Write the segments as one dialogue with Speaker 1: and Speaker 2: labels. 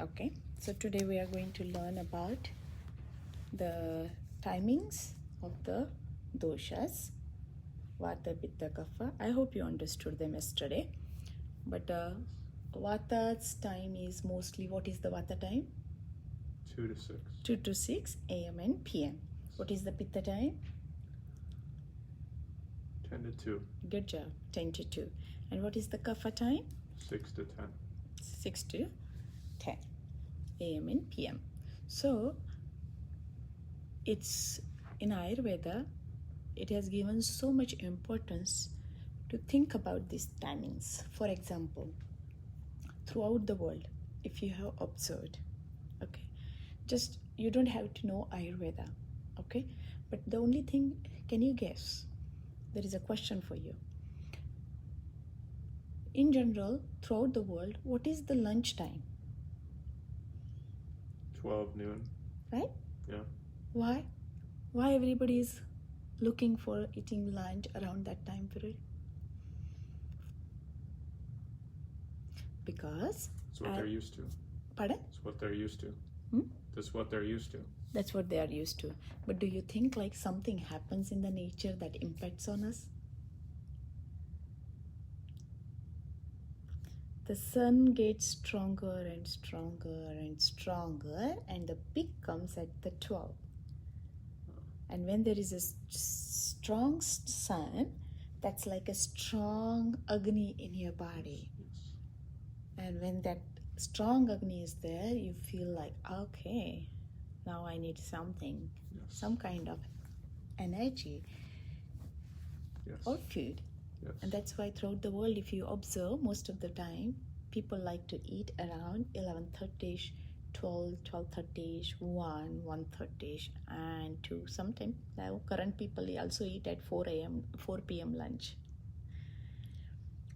Speaker 1: Okay, so today we are going to learn about the timings of the doshas, Vata, Pitta, Kapha. I hope you understood them yesterday. But Vata's time is mostly, what is the Vata time?
Speaker 2: 2 to 6.
Speaker 1: 2 to 6 a.m. and p.m. What is the Pitta time?
Speaker 2: 10 to 2.
Speaker 1: Good job, 10 to 2. And what is the Kapha time?
Speaker 2: 6 to 10.
Speaker 1: 6 to 10 a.m. and p.m. So it's in Ayurveda, it has given so much importance to think about these timings. For example, throughout the world, if you have observed, okay, just you don't have to know Ayurveda, okay, but the only thing, can you guess? There is a question for you. In general, throughout the world, what is the lunch time?
Speaker 2: 12 noon.
Speaker 1: Right?
Speaker 2: Yeah.
Speaker 1: Why? Why everybody is looking for eating lunch around that time period? Because
Speaker 2: It's what they're used to.
Speaker 1: Pardon?
Speaker 2: It's what they're used to.
Speaker 1: Hmm?
Speaker 2: That's what they're used to.
Speaker 1: That's what they are used to. But do you think like something happens in the nature that impacts on us? The sun gets stronger and stronger and stronger, and the peak comes at the 12. And when there is a strong sun, that's like a strong Agni in your body.
Speaker 2: Yes.
Speaker 1: And when that strong Agni is there, you feel like, okay, now I need something,
Speaker 2: Yes.
Speaker 1: some kind of energy
Speaker 2: Yes.
Speaker 1: or food.
Speaker 2: Yes.
Speaker 1: And that's why throughout the world, if you observe, most of the time, people like to eat around 11:30ish, 12, 12:30ish, 1, 1:30ish, and 2. Sometimes now current people also eat at 4 a.m., 4 p.m. lunch,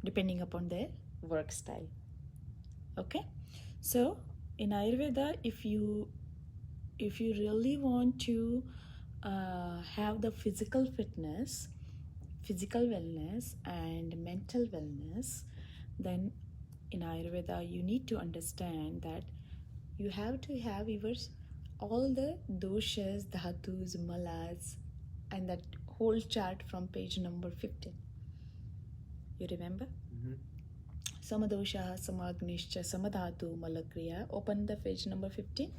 Speaker 1: depending upon their work style. Okay, so in Ayurveda, if you really want to have the physical fitness, physical wellness and mental wellness, then in Ayurveda you need to understand that you have to have all the doshas, dhatus, malas, and that whole chart from page number 15. You remember?
Speaker 2: Mm-hmm.
Speaker 1: Samadosha, Samagnischa, Samadhatu, Malakriya. Open the page number 15.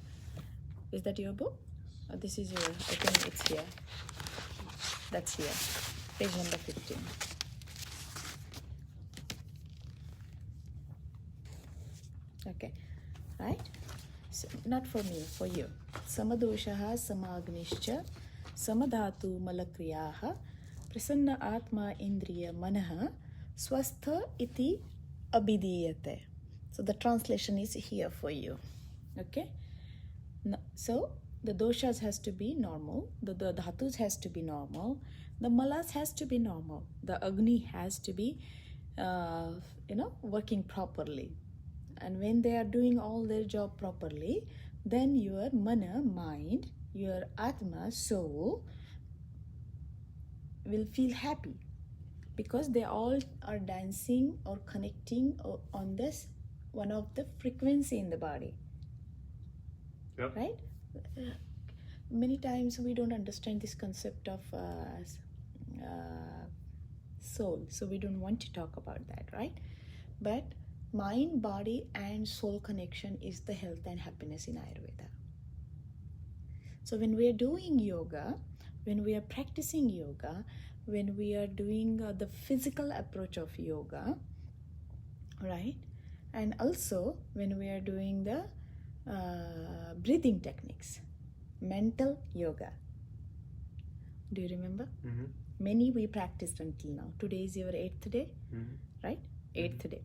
Speaker 1: Is that your book?
Speaker 2: Yes.
Speaker 1: This is your, I think it's here. That's here. Page number 15. Okay, right? So, not for me, for you. Samadoshaha, Samagnischa, Samadhatu, Malakriyaha, Prasanna Atma, Indriya, Manaha, Swastha iti abhidiyate. So the translation is here for you. Okay? So the doshas has to be normal, the dhatus has to be normal, the malas has to be normal, the agni has to be working properly. And when they are doing all their job properly, then your mana, mind, your atma, soul, will feel happy, because they all are dancing or connecting on this one of the frequency in the body.
Speaker 2: Yep.
Speaker 1: Right? Many times we don't understand this concept of soul, so we don't want to talk about that, right? But mind, body and soul connection is the health and happiness in Ayurveda. So when we are doing yoga, when we are practicing yoga, when we are doing the physical approach of yoga, right? And also when we are doing the breathing techniques, mental yoga. Do you remember?
Speaker 2: Mm-hmm.
Speaker 1: Many we practiced until now. Today is your 8th day,
Speaker 2: Mm-hmm.
Speaker 1: right? 8th day.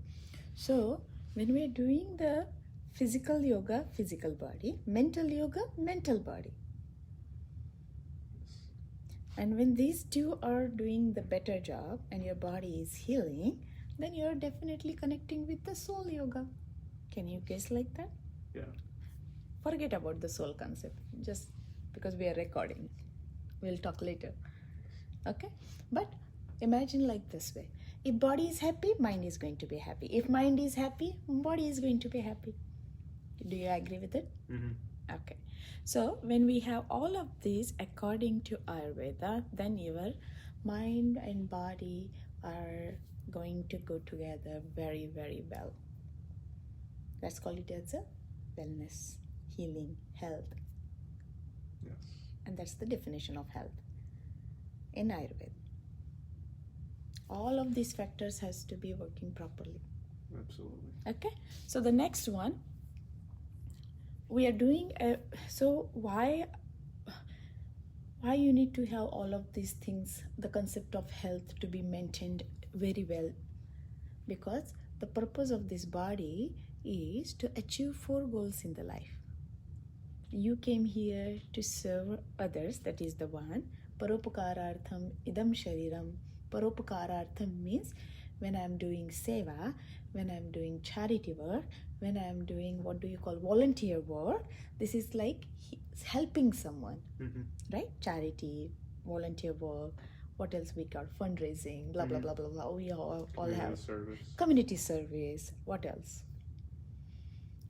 Speaker 1: So when we are doing the physical yoga, physical body, mental yoga, mental body. And when these two are doing the better job and your body is healing, then you're definitely connecting with the soul yoga. Can you guess like that?
Speaker 2: Yeah.
Speaker 1: Forget about the soul concept, just because we are recording. We'll talk later. Okay? But imagine like this way. If body is happy, mind is going to be happy. If mind is happy, body is going to be happy. Do you agree with it?
Speaker 2: Mm-hmm.
Speaker 1: Okay. So when we have all of these according to Ayurveda, then your mind and body are going to go together very, very well. Let's call it as a wellness, healing, health.
Speaker 2: Yes.
Speaker 1: And that's the definition of health in Ayurveda. All of these factors has to be working properly.
Speaker 2: Absolutely.
Speaker 1: Okay. So the next one, we are doing so why you need to have all of these things, the concept of health to be maintained very well, because the purpose of this body is to achieve 4 goals in the life. You came here to serve others, that is the one. Paropakarartham idam shariram. Paropakarartham means when I'm doing seva, when I'm doing charity work, when I'm doing volunteer work, this is like helping someone, right? Charity, volunteer work, what else we got? Fundraising, blah, blah, blah, blah, blah. We all have
Speaker 2: service.
Speaker 1: Community service. What else?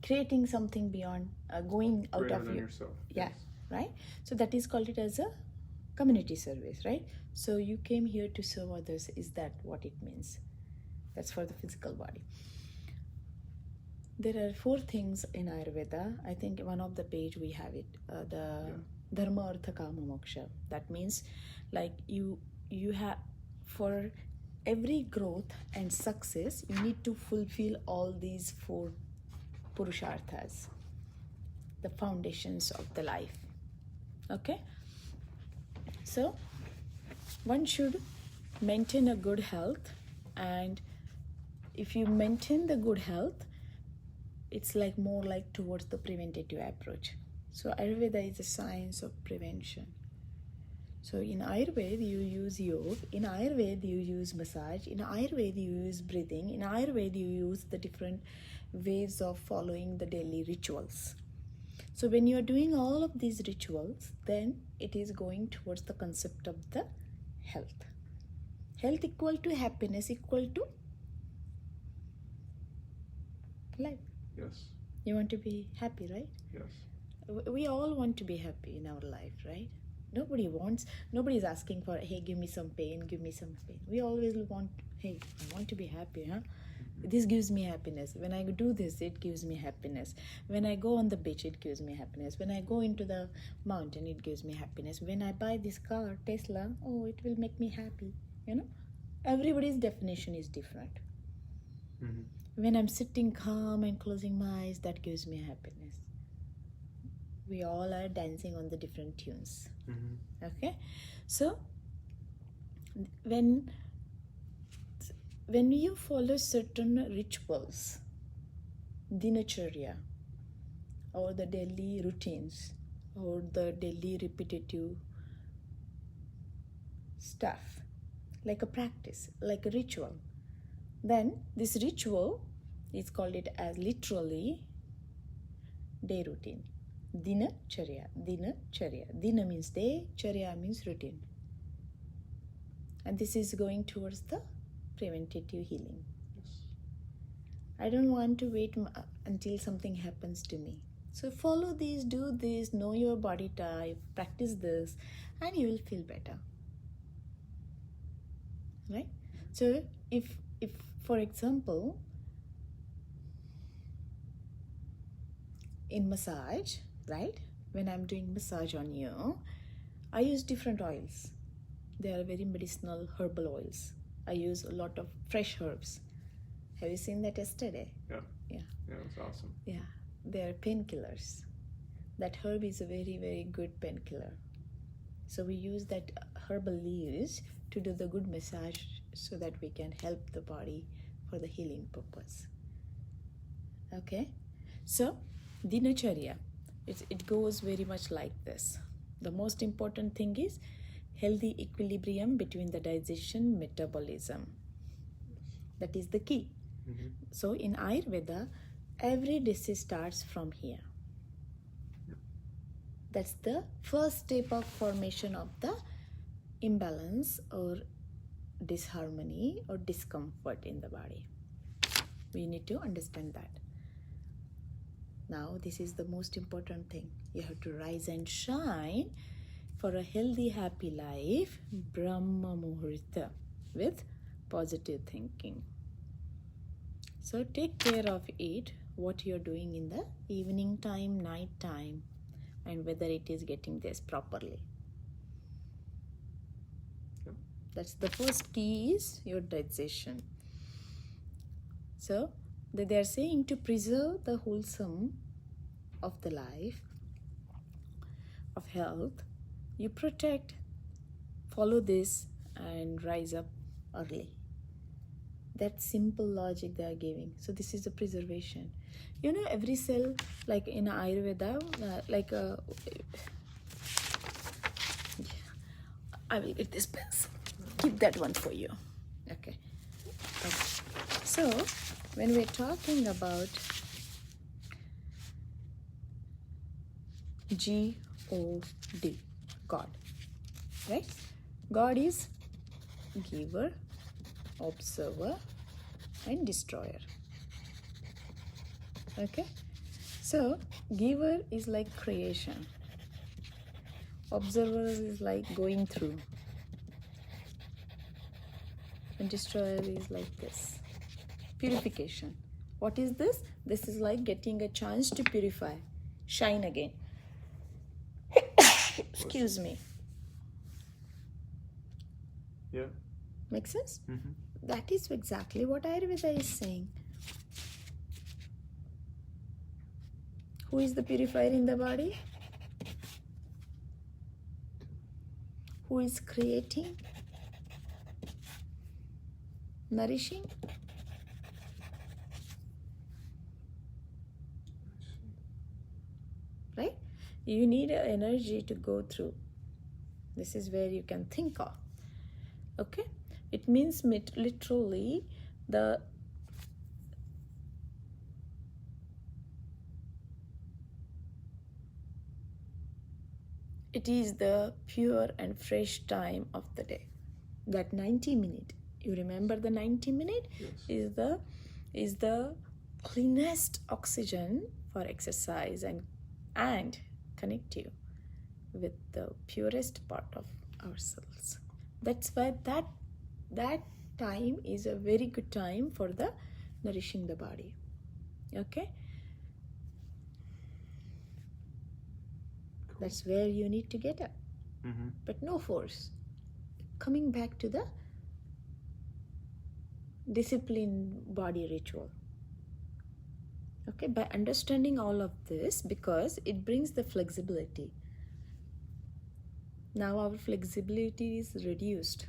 Speaker 1: Creating something beyond going out
Speaker 2: Greater
Speaker 1: of
Speaker 2: than
Speaker 1: you.
Speaker 2: yourself.
Speaker 1: Yeah,
Speaker 2: Yes.
Speaker 1: right? So that is called it as a community service, right? So you came here to serve others. Is that what it means? That's for the physical body. There are 4 things in Ayurveda. I think one of the page we have it. Dharma, Artha, Kama, Moksha. That means like you have, for every growth and success, you need to fulfill all these 4 purusharthas, the foundations of the life. Okay? So one should maintain a good health, and if you maintain the good health, it's like more like towards the preventative approach. So Ayurveda is a science of prevention. So in Ayurveda you use yoga, in Ayurveda you use massage, in Ayurveda you use breathing, in Ayurveda you use the different ways of following the daily rituals. So when you are doing all of these rituals, then it is going towards the concept of the health. Health equal to happiness equal to life.
Speaker 2: Yes.
Speaker 1: You want to be happy, right?
Speaker 2: Yes.
Speaker 1: We all want to be happy in our life, right? Nobody is asking for, hey, give me some pain. We always want, hey, I want to be happy, huh? This gives me happiness. When I do this, it gives me happiness. When I go on the beach, it gives me happiness. When I go into the mountain, it gives me happiness. When I buy this car, Tesla, oh, it will make me happy. Everybody's definition is different. When I'm sitting calm and closing my eyes, that gives me happiness. We all are dancing on the different tunes. Okay? So, when you follow certain rituals, dinacharya, or the daily routines, or the daily repetitive stuff, like a practice, like a ritual, then this ritual is called it as literally day routine. Dinacharya. Dina means day, charya means routine. And this is going towards the preventative healing.
Speaker 2: Yes.
Speaker 1: I don't want to wait until something happens to me. So follow these, do this, know your body type, practice this, and you will feel better. Right? So if for example, in massage, right? When I'm doing massage on you, I use different oils. They are very medicinal herbal oils. I use a lot of fresh herbs. Have you seen that yesterday?
Speaker 2: Yeah.
Speaker 1: Yeah.
Speaker 2: Yeah, that's awesome.
Speaker 1: Yeah. They are painkillers. That herb is a very, very good painkiller. So we use that herbal leaves to do the good massage so that we can help the body for the healing purpose. Okay? So, dinacharya, it goes very much like this. The most important thing is healthy equilibrium between the digestion, metabolism. That is the key. So in Ayurveda, every disease starts from here. That's the first step of formation of the imbalance or disharmony or discomfort in the body. We need to understand that. Now, this is the most important thing. You have to rise and shine for a healthy, happy life, Brahma Muhurta, with positive thinking. So take care of it, what you're doing in the evening time, night time, and whether it is getting this properly.
Speaker 2: Yep.
Speaker 1: That's the first key, is your digestion. So they are saying to preserve the wholesome of the life, of health, you protect, follow this, and rise up early. That simple logic they are giving. So this is the preservation. You know, every cell, like in Ayurveda, I will get this pencil. Keep that one for you. Okay. So when we're talking about G-O-D, God, right? God is giver, observer, and destroyer. Okay? So, giver is like creation. Observer is like going through. And destroyer is like this. Purification. What is this? This is like getting a chance to purify. Shine again. Excuse me.
Speaker 2: Yeah.
Speaker 1: Make sense?
Speaker 2: Mm-hmm.
Speaker 1: That is exactly what Ayurveda is saying. Who is the purifier in the body? Who is creating? Nourishing? Right? You need energy to go through. This is where you can think of. Okay? It means literally it is the pure and fresh time of the day. That 90 minute. You remember the 90 minute?
Speaker 2: Yes.
Speaker 1: is the cleanest oxygen for exercise and connect you with the purest part of ourselves. That's why that time is a very good time for the nourishing the body. Okay?
Speaker 2: Cool.
Speaker 1: That's where you need to get up.
Speaker 2: Mm-hmm.
Speaker 1: But no force. Coming back to the disciplined body ritual. Okay, by understanding all of this, because it brings the flexibility. Now our flexibility is reduced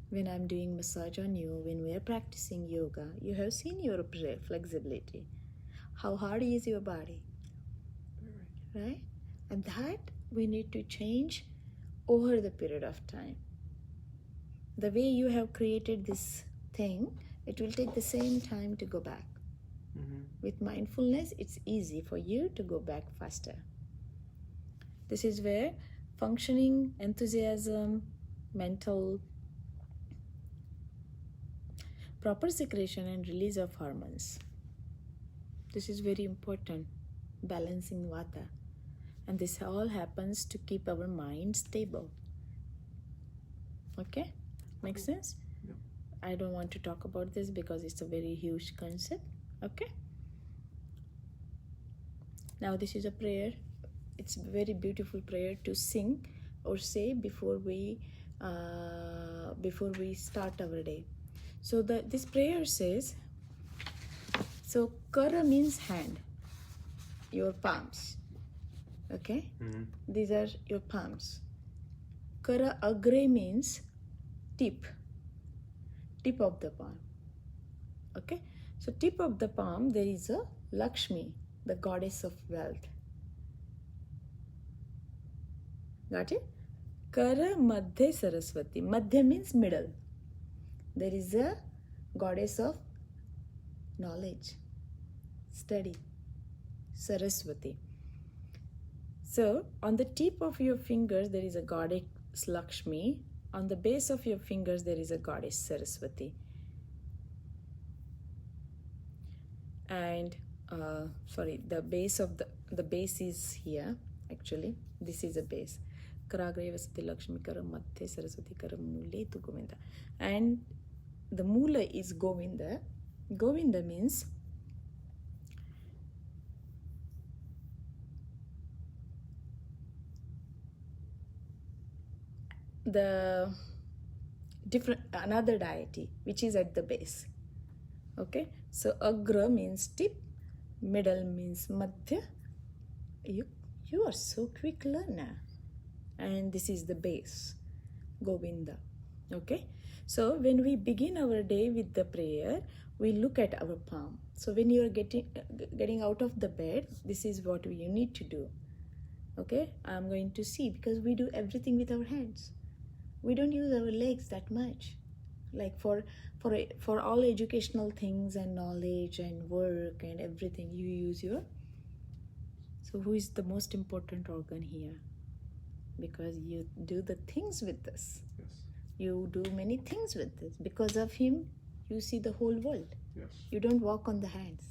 Speaker 1: when I'm doing massage on you, when we are practicing yoga. You have seen your flexibility. How hard is your body?
Speaker 2: Very.
Speaker 1: Right? And that we need to change over the period of time. The way you have created this thing, it will take the same time to go back.
Speaker 2: Mm-hmm.
Speaker 1: With mindfulness, it's easy for you to go back faster. This is where functioning, enthusiasm, mental, proper secretion and release of hormones. This is very important, balancing vata. And this all happens to keep our mind stable. Okay? Make sense?
Speaker 2: Yep.
Speaker 1: I don't want to talk about this because it's a very huge concept. Okay? Now this is a prayer. It's a very beautiful prayer to sing or say before we start our day. So this prayer says, so kara means hand, your palms. Okay?
Speaker 2: Mm-hmm.
Speaker 1: These are your palms. Kara agre means tip of the palm. Okay? So tip of the palm, there is a Lakshmi, the goddess of wealth. Got it? Kara Madhya Saraswati. Madhya means middle. There is a goddess of knowledge, study, Saraswati. So, on the tip of your fingers, there is a goddess Lakshmi. On the base of your fingers, there is a goddess Saraswati. And the base of the base is here. Actually, this is a base. Karagre Vasati Lakshmi Karam Mathe Saraswati Karam Mule Tu Govinda. And the Mula is Govinda. Govinda means the different another deity which is at the base. Okay, so Agra means tip, middle means Madhya. You are so quick learner. And this is the base, Govinda. Okay, so when we begin our day with the prayer, we look at our palm. So when you are getting out of the bed, this is what you need to do. Okay, I'm going to see, because we do everything with our hands. We don't use our legs that much. Like for all educational things and knowledge and work and everything, you use your. So who is the most important organ here? Because you do the things with this.
Speaker 2: Yes.
Speaker 1: You do many things with this. Because of him, you see the whole world.
Speaker 2: Yes.
Speaker 1: You don't walk on the hands.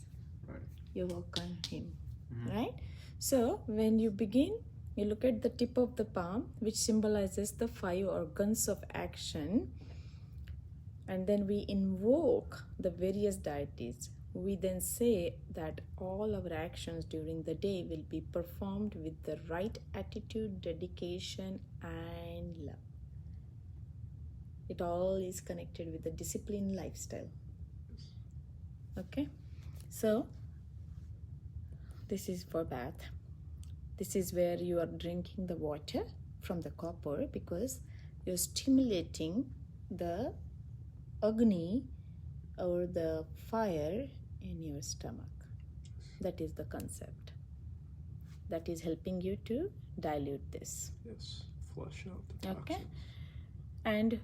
Speaker 2: Right.
Speaker 1: You walk on him.
Speaker 2: Mm-hmm.
Speaker 1: Right? So when you begin, you look at the tip of the palm, which symbolizes the 5 organs of action. And then we invoke the various deities. We then say that all our actions during the day will be performed with the right attitude, dedication, and love. It all is connected with the disciplined lifestyle.
Speaker 2: Yes.
Speaker 1: Okay? So, this is for bath. This is where you are drinking the water from the copper, because you're stimulating the Agni or the fire in your stomach. That is the concept. That is helping you to dilute this.
Speaker 2: Yes. Flush out the toxins.
Speaker 1: Okay. And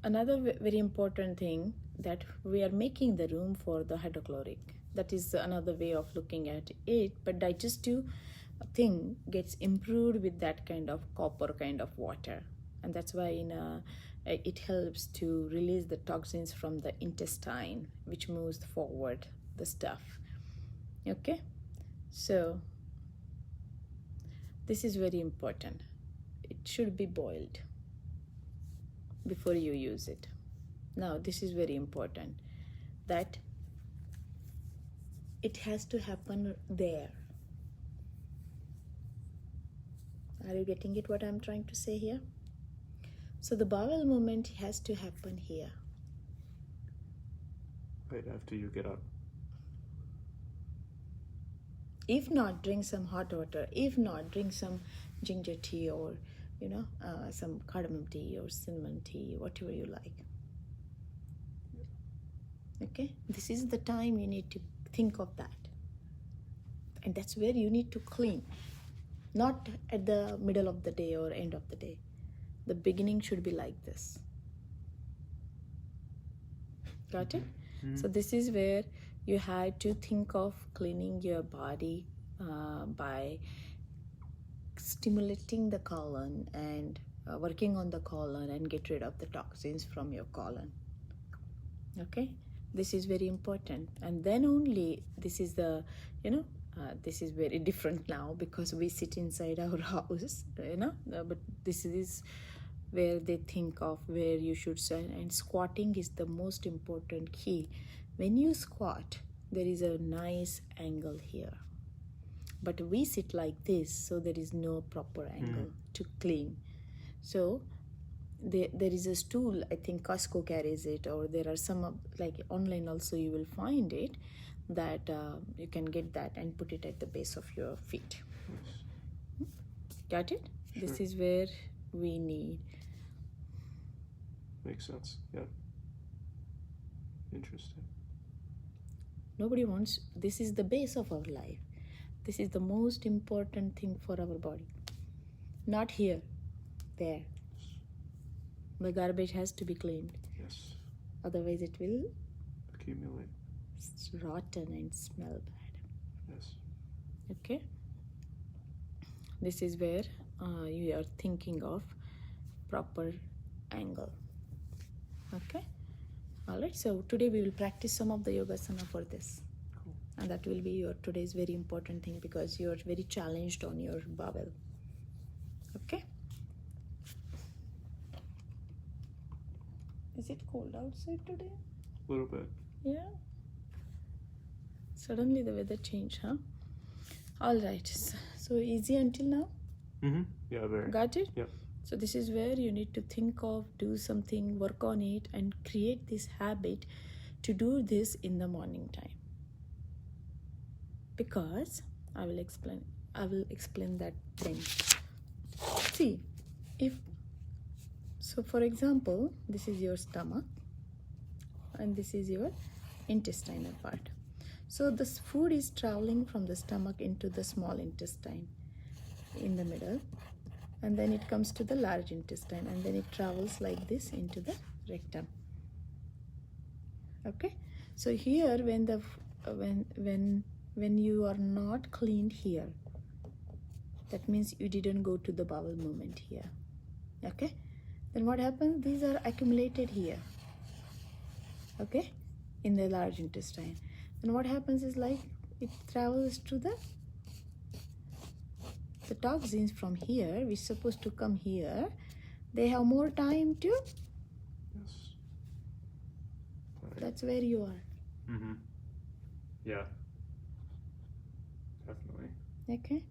Speaker 1: another very important thing, that we are making the room for the hydrochloric. That is another way of looking at it. But digestive thing gets improved with that kind of copper kind of water. And that's why it helps to release the toxins from the intestine, which moves forward the stuff. Okay, so this is very important. It should be boiled before you use it. Now, this is very important, that it has to happen there. Are you getting it, what I'm trying to say here? So the bowel movement has to happen here.
Speaker 2: Right after you get up.
Speaker 1: If not, drink some hot water. If not, drink some ginger tea, or some cardamom tea or cinnamon tea, whatever you like. Okay, this is the time you need to think of that. And that's where you need to clean. Not at the middle of the day or end of the day. The beginning should be like this. Got it?
Speaker 2: Mm-hmm.
Speaker 1: So this is where you had to think of cleaning your body by stimulating the colon and working on the colon and get rid of the toxins from your colon. Okay? This is very important. And then only, this is the, this is very different now because we sit inside our house, but this is where they think of where you should stand. And squatting is the most important key. When you squat, there is a nice angle here. But we sit like this, so there is no proper angle to clean. So there is a stool, I think Costco carries it, or there are some, like online also you will find it, that you can get that and put it at the base of your feet.
Speaker 2: Yes.
Speaker 1: Got it?
Speaker 2: Sure.
Speaker 1: This is where we need.
Speaker 2: Makes sense. Yeah. Interesting.
Speaker 1: Nobody wants, this is the base of our life. This is the most important thing for our body. Not here, there. The garbage has to be cleaned.
Speaker 2: Yes.
Speaker 1: Otherwise it will
Speaker 2: Accumulate.
Speaker 1: rotten and smell bad.
Speaker 2: Yes.
Speaker 1: Okay? This is where you are thinking of proper angle. Okay? Alright, so today we will practice some of the Yogasana for this. And that will be your today's very important thing because you're very challenged on your bowel. Okay? Is it cold outside today?
Speaker 2: A little bit.
Speaker 1: Yeah. Suddenly the weather changed, huh? All right. So easy until now?
Speaker 2: Mm-hmm. Yeah, very.
Speaker 1: Got it?
Speaker 2: Yep.
Speaker 1: So this is where you need to think of, do something, work on it, and create this habit to do this in the morning time. Because I will explain that thing. See, for example, this is your stomach and this is your intestinal part. So this food is traveling from the stomach into the small intestine in the middle, and then it comes to the large intestine, and then it travels like this into the rectum. Okay? So here when you are not cleaned here, that means you didn't go to the bowel movement here. Okay? Then what happens? These are accumulated here. Okay? In the large intestine. Then what happens is like it travels to the toxins from here, which is supposed to come here. They have more time to.
Speaker 2: Yes. Right.
Speaker 1: That's where you are.
Speaker 2: Mm-hmm. Yeah. Definitely.
Speaker 1: Okay?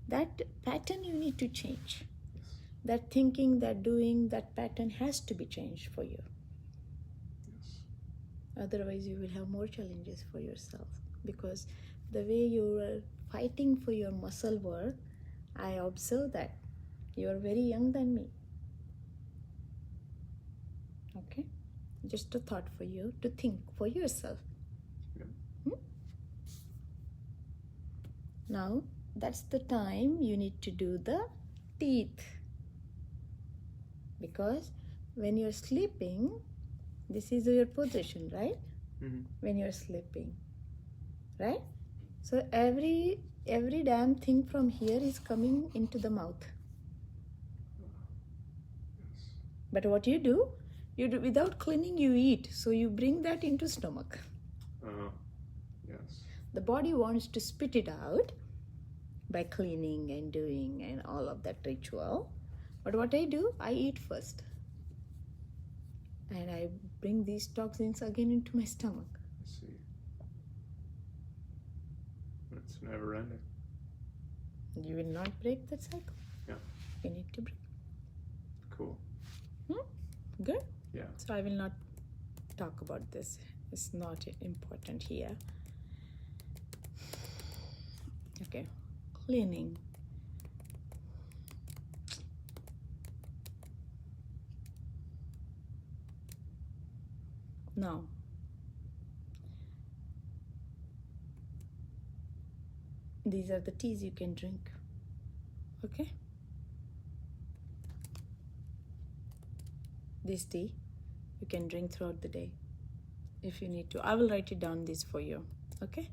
Speaker 1: That pattern you need to change.
Speaker 2: Yes.
Speaker 1: That thinking, that doing, that pattern has to be changed for you.
Speaker 2: Yes.
Speaker 1: Otherwise, you will have more challenges for yourself. Because the way you are fighting for your muscle work, I observe that you are very young than me. Okay? Just a thought for you to think for yourself.
Speaker 2: Yep.
Speaker 1: Now, that's the time you need to do the teeth. Because when you're sleeping, this is your position, right?
Speaker 2: Mm-hmm.
Speaker 1: When you're sleeping, right? So every damn thing from here is coming into the mouth.
Speaker 2: Yes.
Speaker 1: But what you do without cleaning, you eat. So you bring that into stomach.
Speaker 2: Yes.
Speaker 1: The body wants to spit it out by cleaning and doing and all of that ritual. But what I do, I eat first. And I bring these toxins again into my stomach.
Speaker 2: I see. It's never ending.
Speaker 1: You will not break that cycle.
Speaker 2: Yeah.
Speaker 1: You need to break.
Speaker 2: Cool.
Speaker 1: Good?
Speaker 2: Yeah.
Speaker 1: So I will not talk about this. It's not important here. Okay. Cleaning. Now, these are the teas you can drink. Okay? This tea you can drink throughout the day if you need to. I will write it down this for you. Okay?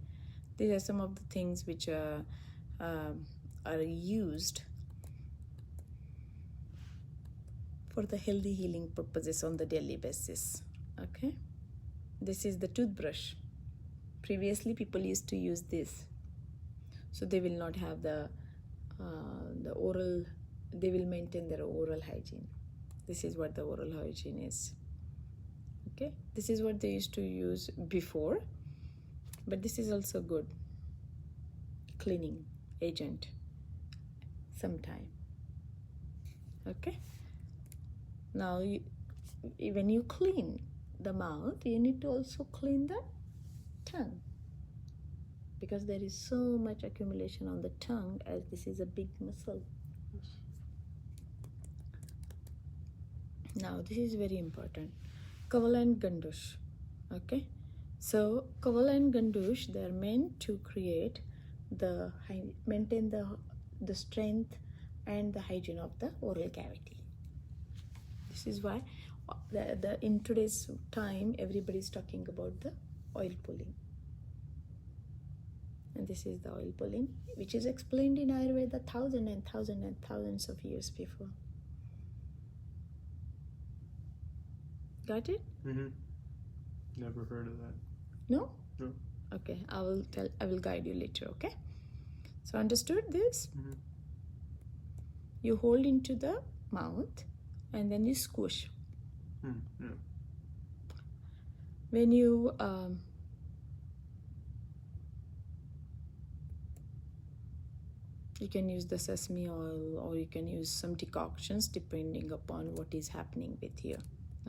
Speaker 1: These are some of the things which are used for the healthy healing purposes on the daily basis. Okay? This is the toothbrush. Previously, people used to use this. So they will not have the oral, they will maintain their oral hygiene. This is what the oral hygiene is. Okay? This is what they used to use before. But this is also good. Cleaning agent. Sometime. Okay? Now, when you clean the mouth, you need to also clean the tongue. Because there is so much accumulation on the tongue, as this is a big muscle.
Speaker 2: Yes.
Speaker 1: Now, this is very important. Kavala and Gandush. Okay? So, Kavala and Gandush, they are meant to create maintain the strength and the hygiene of the oral cavity. This is why in today's time, everybody is talking about the oil pulling. And this is the oil pulling, which is explained in Ayurveda thousands of years before. Got it?
Speaker 2: Mm-hmm. Never heard of that.
Speaker 1: No?
Speaker 2: No.
Speaker 1: Okay, I will guide you later, okay? So understood this?
Speaker 2: Mm-hmm.
Speaker 1: You hold into the mouth and then you squish.
Speaker 2: Yeah.
Speaker 1: When you you can use the sesame oil or you can use some decoctions depending upon what is happening with you,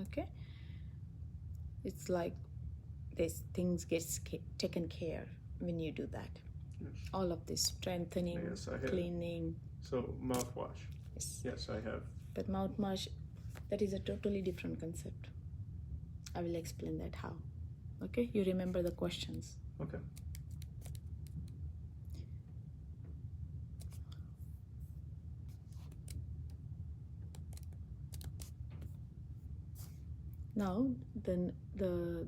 Speaker 1: okay? It's like these things gets taken care when you do that.
Speaker 2: Yes.
Speaker 1: All of this strengthening,
Speaker 2: Yes, I have.
Speaker 1: cleaning.
Speaker 2: So mouthwash.
Speaker 1: Yes.
Speaker 2: Yes, I have.
Speaker 1: But mouthwash, that is a totally different concept. I will explain that how. Okay, you remember the questions.
Speaker 2: Okay.
Speaker 1: Now then the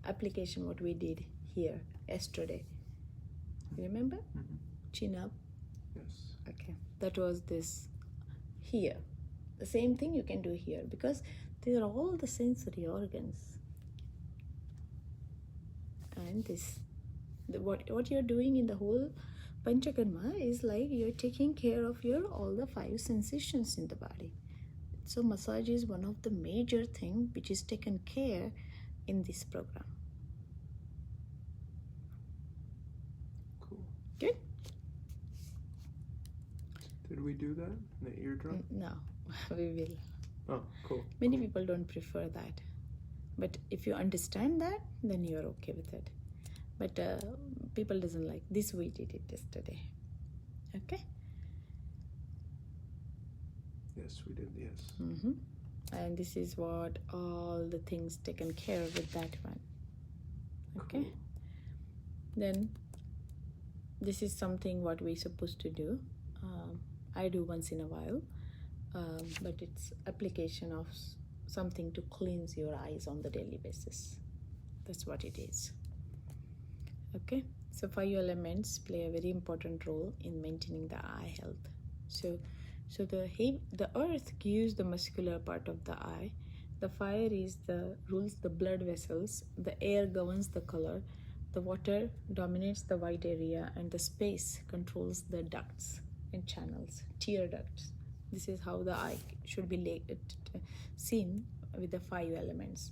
Speaker 1: application what we did here yesterday. You remember?
Speaker 2: Mm-hmm.
Speaker 1: Chin up.
Speaker 2: Yes.
Speaker 1: Okay, that was this here. The same thing you can do here because these are all the sensory organs. And this, what you're doing in the whole Panchakarma is like you're taking care of your all the 5 sensations in the body. So massage is one of the major thing which is taken care in this program.
Speaker 2: Cool.
Speaker 1: Good?
Speaker 2: Did we do that? The eardrum?
Speaker 1: No, we will.
Speaker 2: Oh, cool.
Speaker 1: Many
Speaker 2: Cool.
Speaker 1: people don't prefer that. But if you understand that, then you're okay with it. But people doesn't like this. We did it yesterday. Okay?
Speaker 2: Yes, we did. Yes.
Speaker 1: Mm-hmm. And this is what all the things taken care of with that one. Okay?
Speaker 2: Cool.
Speaker 1: Then this is something what we're supposed to do. I do once in a while. But it's application of something to cleanse your eyes on the daily basis. That's what it is. Okay, so 5 elements play a very important role in maintaining the eye health. So the earth gives the muscular part of the eye. The fire is the rules the blood vessels. The air governs the color. The water dominates the white area, and the space controls the ducts and channels, tear ducts. This is how the eye should be seen with the 5 elements.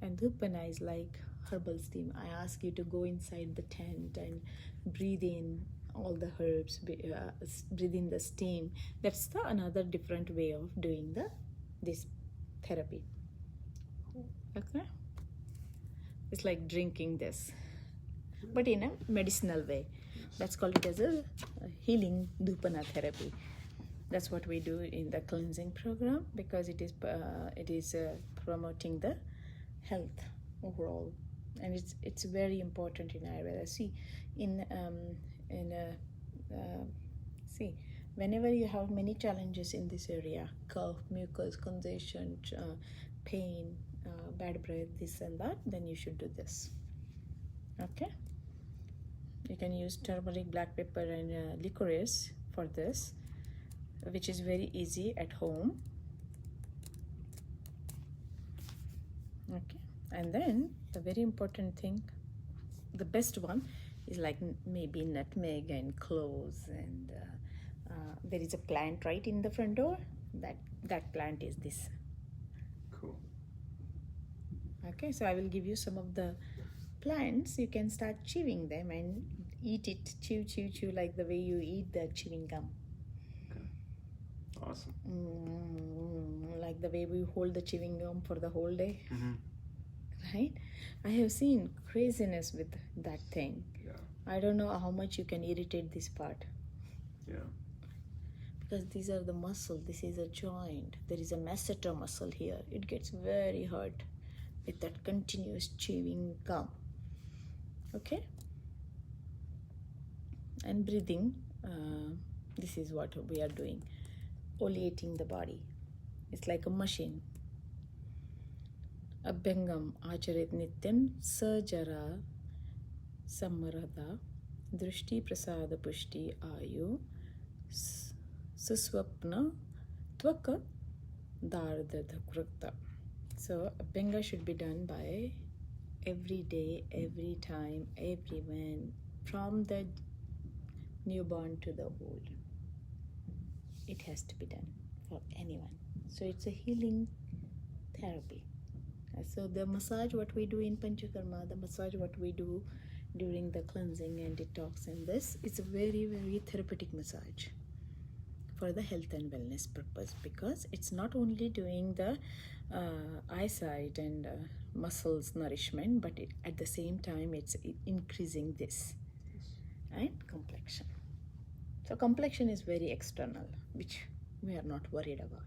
Speaker 1: And Dhupana is like herbal steam. I ask you to go inside the tent and breathe in all the herbs, breathe in the steam. That's another different way of doing this therapy. Okay? It's like drinking this, but in a medicinal way. Let's call it as a healing Dhupana therapy. That's what we do in the cleansing program because it is promoting the health overall, and it's very important in Ayurveda. See, see, whenever you have many challenges in this area, cough, mucus, congestion, pain, bad breath, this and that, then you should do this. Okay. You can use turmeric, black pepper, and licorice for this, which is very easy at home. Okay, and then the very important thing, the best one is like maybe nutmeg and cloves, and there is a plant right in the front door. That plant is this.
Speaker 2: Cool.
Speaker 1: Okay, so I will give you some of the plants. You can start chewing them and eat it, chew like the way you eat the chewing gum.
Speaker 2: Okay. Awesome.
Speaker 1: Like the way we hold the chewing gum for the whole day.
Speaker 2: Mm-hmm.
Speaker 1: Right? I have seen craziness with that thing.
Speaker 2: Yeah.
Speaker 1: I don't know how much you can irritate this part.
Speaker 2: Yeah.
Speaker 1: Because these are the muscle. This is a joint. There is a masseter muscle here. It gets very hurt with that continuous chewing gum. Okay? And breathing. This is what we are doing. Oleating the body. It's like a machine. Abhyangam acharit nityam sajara samarada drishti prasada pushti ayu suswapna tvaka dardadhakrita. So Abhyanga should be done by every day, every time, everyone, from the newborn to the old. It has to be done for anyone. So it's a healing therapy. So the massage what we do in Panchakarma, the massage what we do during the cleansing and detox and this, it's a very, very therapeutic massage for the health and wellness purpose, because it's not only doing the eyesight and muscles nourishment, but at the same time it's increasing this and complexion. So complexion is very external, which we are not worried about.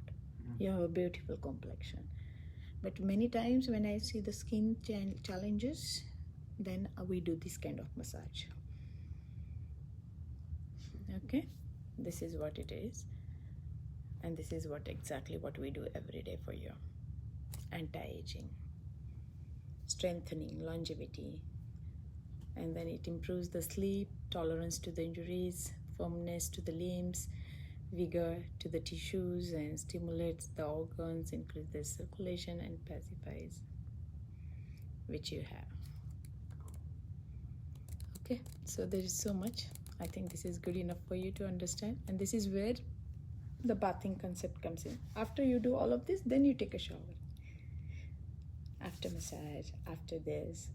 Speaker 1: You have a beautiful complexion. But many times when I see the skin challenges, then we do this kind of massage. Okay, this is what it is, and this is exactly what we do every day for you. Anti-aging, strengthening, longevity, and then it improves the sleep, tolerance to the injuries, firmness to the limbs, vigor to the tissues, and stimulates the organs, increases the circulation, and pacifies, which you have. Okay, so there is so much. I think this is good enough for you to understand, and this is where the bathing concept comes in. After you do all of this, then you take a shower. After massage, after this,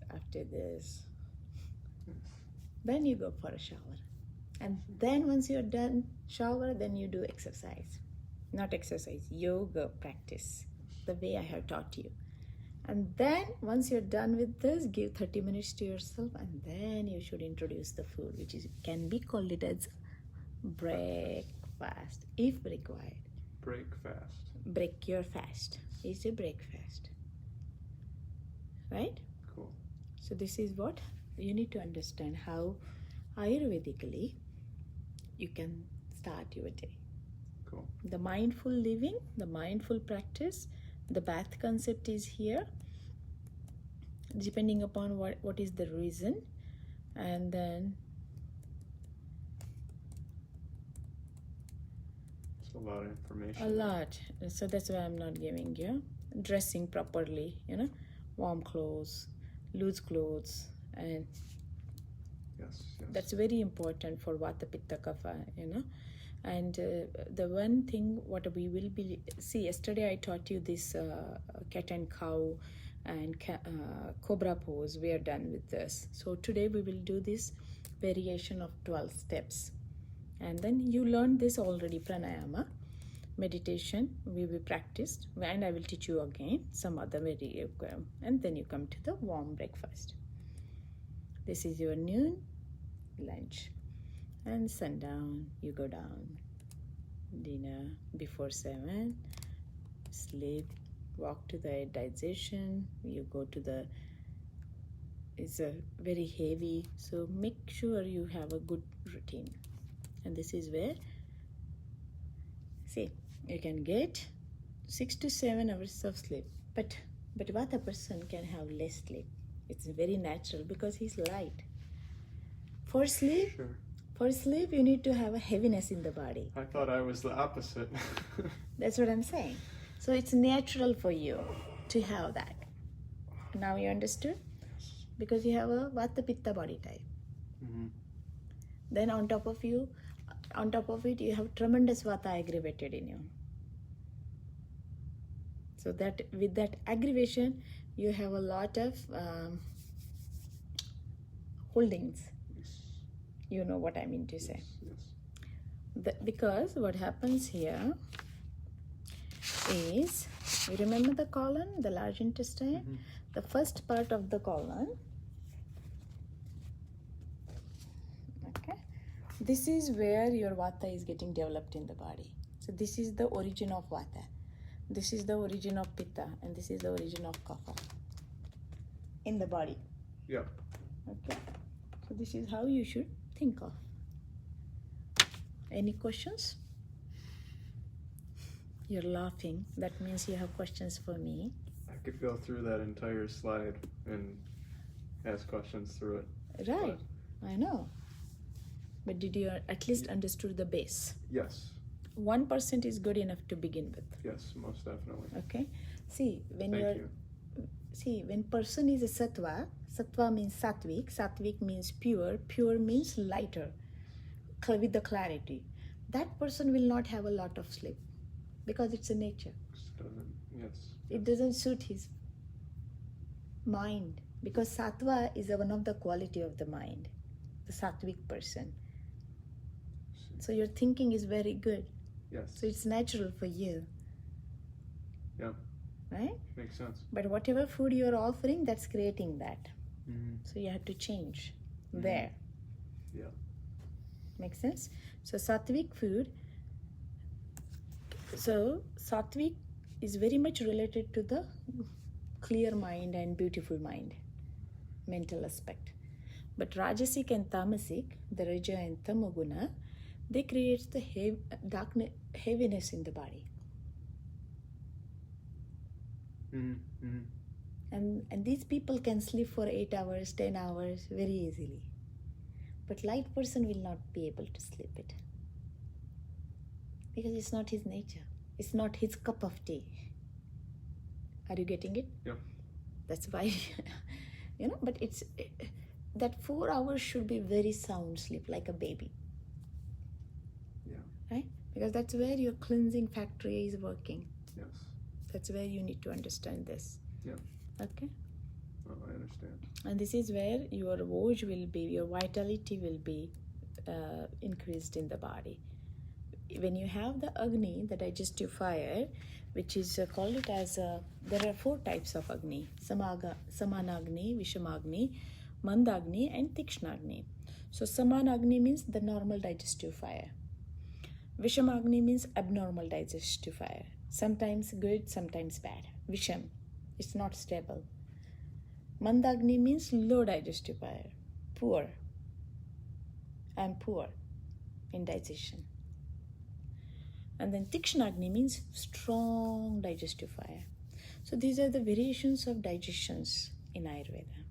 Speaker 1: then you go for a shower. And then once you're done shower, then you do exercise. Not exercise, yoga practice, the way I have taught you. And then once you're done with this, give 30 minutes to yourself, and then you should introduce the food, which can be called it as breakfast, if required.
Speaker 2: Break fast.
Speaker 1: Break your fast. It's a breakfast. Right?
Speaker 2: Cool.
Speaker 1: So this is what you need to understand, how Ayurvedically you can start your day.
Speaker 2: Cool.
Speaker 1: The mindful living, the mindful practice, the bath concept is here, depending upon what is the reason, and then
Speaker 2: it's a lot of information.
Speaker 1: a lot. So that's why I'm not giving you. Dressing properly, warm clothes, loose clothes, and
Speaker 2: Yes.
Speaker 1: that's very important for Vata Pitta Kapha, And the one thing what we will be, see, yesterday I taught you this cat and cow and cobra pose. We are done with this. So today we will do this variation of 12 steps. And then you learned this already, pranayama, meditation, we will practice, and I will teach you again some other variation. And then you come to the warm breakfast. This is your noon, lunch, and sundown you go down, dinner before 7, sleep, walk to the digestion, you go to the, it's a very heavy, so make sure you have a good routine. And this is where, see, you can get 6 to 7 hours of sleep, but what a person can have less sleep. It's very natural because he's light. For sleep,
Speaker 2: Sure.
Speaker 1: For sleep, you need to have a heaviness in the body.
Speaker 2: I thought I was the opposite.
Speaker 1: That's what I'm saying. So it's natural for you to have that. Now you understood? Because you have a Vata Pitta body type.
Speaker 2: Mm-hmm.
Speaker 1: Then on top of it, you have tremendous Vata aggravated in you. So that with that aggravation, you have a lot of holdings. You know what I mean to say.
Speaker 2: Yes.
Speaker 1: Because what happens here is, you remember the colon, the large intestine?
Speaker 2: Mm-hmm.
Speaker 1: The first part of the colon, okay, this is where your Vata is getting developed in the body. So this is the origin of Vata. This is the origin of Pitta, and this is the origin of Kapha in the body.
Speaker 2: Yep.
Speaker 1: Okay. So this is how you should think of. Any questions? You're laughing. That means you have questions for me.
Speaker 2: I could go through that entire slide and ask questions through it.
Speaker 1: Right. I know. But did you at least understood the base?
Speaker 2: Yes.
Speaker 1: 1% is good enough to begin with.
Speaker 2: Yes, most definitely.
Speaker 1: Okay. See, when
Speaker 2: Thank
Speaker 1: you're
Speaker 2: you.
Speaker 1: See, when person is a sattva, sattva means sattvic, sattvic means pure, pure means lighter, with the clarity. That person will not have a lot of sleep because it's a nature. It doesn't suit his mind because sattva is one of the quality of the mind, the sattvic person. So your thinking is very good.
Speaker 2: Yes.
Speaker 1: So it's natural for you.
Speaker 2: Yeah.
Speaker 1: Right?
Speaker 2: Makes sense.
Speaker 1: But whatever food you're offering, that's creating that.
Speaker 2: Mm-hmm.
Speaker 1: So you have to change
Speaker 2: Mm-hmm.
Speaker 1: there.
Speaker 2: Yeah.
Speaker 1: Makes sense? So sattvic food. So sattvic is very much related to the clear mind and beautiful mind, mental aspect. But rajasic and tamasic, the raja and tamaguna, they create the darkness, heaviness in the body.
Speaker 2: Mm-hmm. Mm-hmm.
Speaker 1: And these people can sleep for 8 hours, 10 hours very easily. But light person will not be able to sleep it. Because it's not his nature. It's not his cup of tea. Are you getting it?
Speaker 2: Yeah.
Speaker 1: That's why, but that 4 hours should be very sound sleep, like a baby.
Speaker 2: Yeah.
Speaker 1: Right? Because that's where your cleansing factory is working.
Speaker 2: Yes.
Speaker 1: That's where you need to understand this.
Speaker 2: Yeah.
Speaker 1: Okay?
Speaker 2: Oh, I understand.
Speaker 1: And this is where your Voj will be, your vitality will be increased in the body. When you have the Agni, the digestive fire, which is called it as, there are 4 types of Agni. Samanagni, Vishamagni, Mandagni and Tikshnagni. So Samanagni means the normal digestive fire. Vishamagni means abnormal digestive fire. Sometimes good, sometimes bad. Visham, it's not stable. Mandagni means low digestive fire, poor. I am poor in digestion. And then Tikshnagni means strong digestive fire. So these are the variations of digestions in Ayurveda.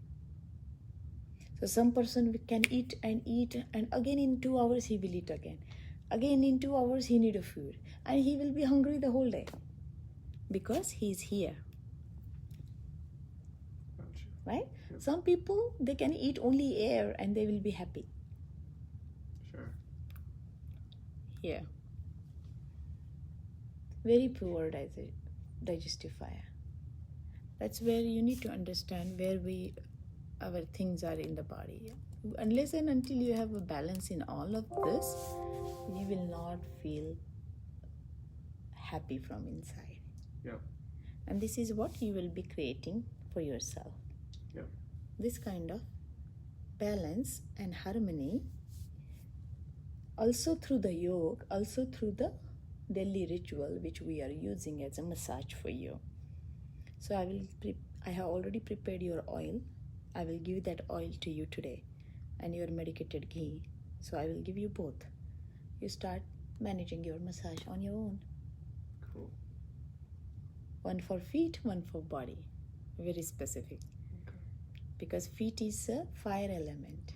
Speaker 1: So some person can eat, and again in 2 hours he will eat again. Again in 2 hours he need a food. And he will be hungry the whole day. Because he is here.
Speaker 2: Gotcha.
Speaker 1: Right?
Speaker 2: Yep.
Speaker 1: Some people, they can eat only air and they will be happy.
Speaker 2: Sure.
Speaker 1: Here. Very poor digestive fire. That's where you need to understand where our things are in the body. Unless and until you have a balance in all of this, you will not feel happy from inside.
Speaker 2: Yep.
Speaker 1: And this is what you will be creating for yourself.
Speaker 2: Yep.
Speaker 1: This kind of balance and harmony, also through the yoga, also through the daily ritual which we are using as a massage for you. So I have already prepared your oil. I will give that oil to you today, and your medicated ghee. So I will give you both. You start managing your massage on your own.
Speaker 2: Cool.
Speaker 1: One for feet, one for body. Very specific.
Speaker 2: Okay.
Speaker 1: Because feet is a fire element.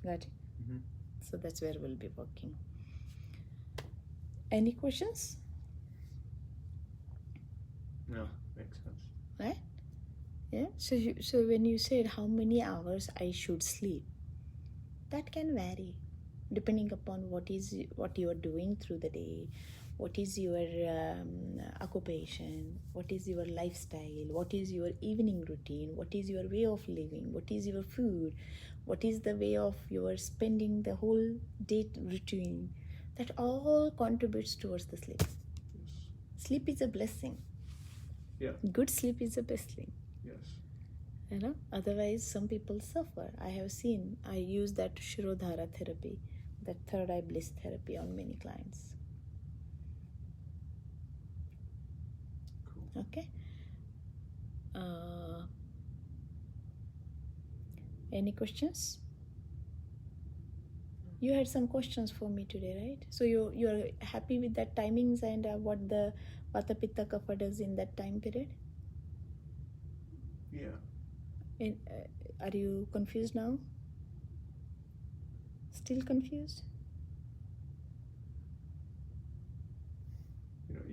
Speaker 1: Got it?
Speaker 2: Mm-hmm.
Speaker 1: So that's where we'll be working. Any questions?
Speaker 2: No, makes sense.
Speaker 1: Right? Yeah. So when you said how many hours I should sleep, that can vary depending upon what you are doing through the day, what is your occupation, what is your lifestyle, what is your evening routine, what is your way of living, what is your food, what is the way of your spending the whole day routine. That all contributes towards the sleep.
Speaker 2: Yes.
Speaker 1: Sleep is a blessing.
Speaker 2: Yeah.
Speaker 1: Good sleep is the best thing.
Speaker 2: Yes.
Speaker 1: Otherwise some people suffer. I have seen, I use that Shirodhara therapy, that third eye bliss therapy on many clients.
Speaker 2: Cool.
Speaker 1: Okay. Any questions? You had some questions for me today, right? So you are happy with that timings and what the Vata Pitta Kapha does in that time period?
Speaker 2: Yeah.
Speaker 1: Are you confused now? Still confused?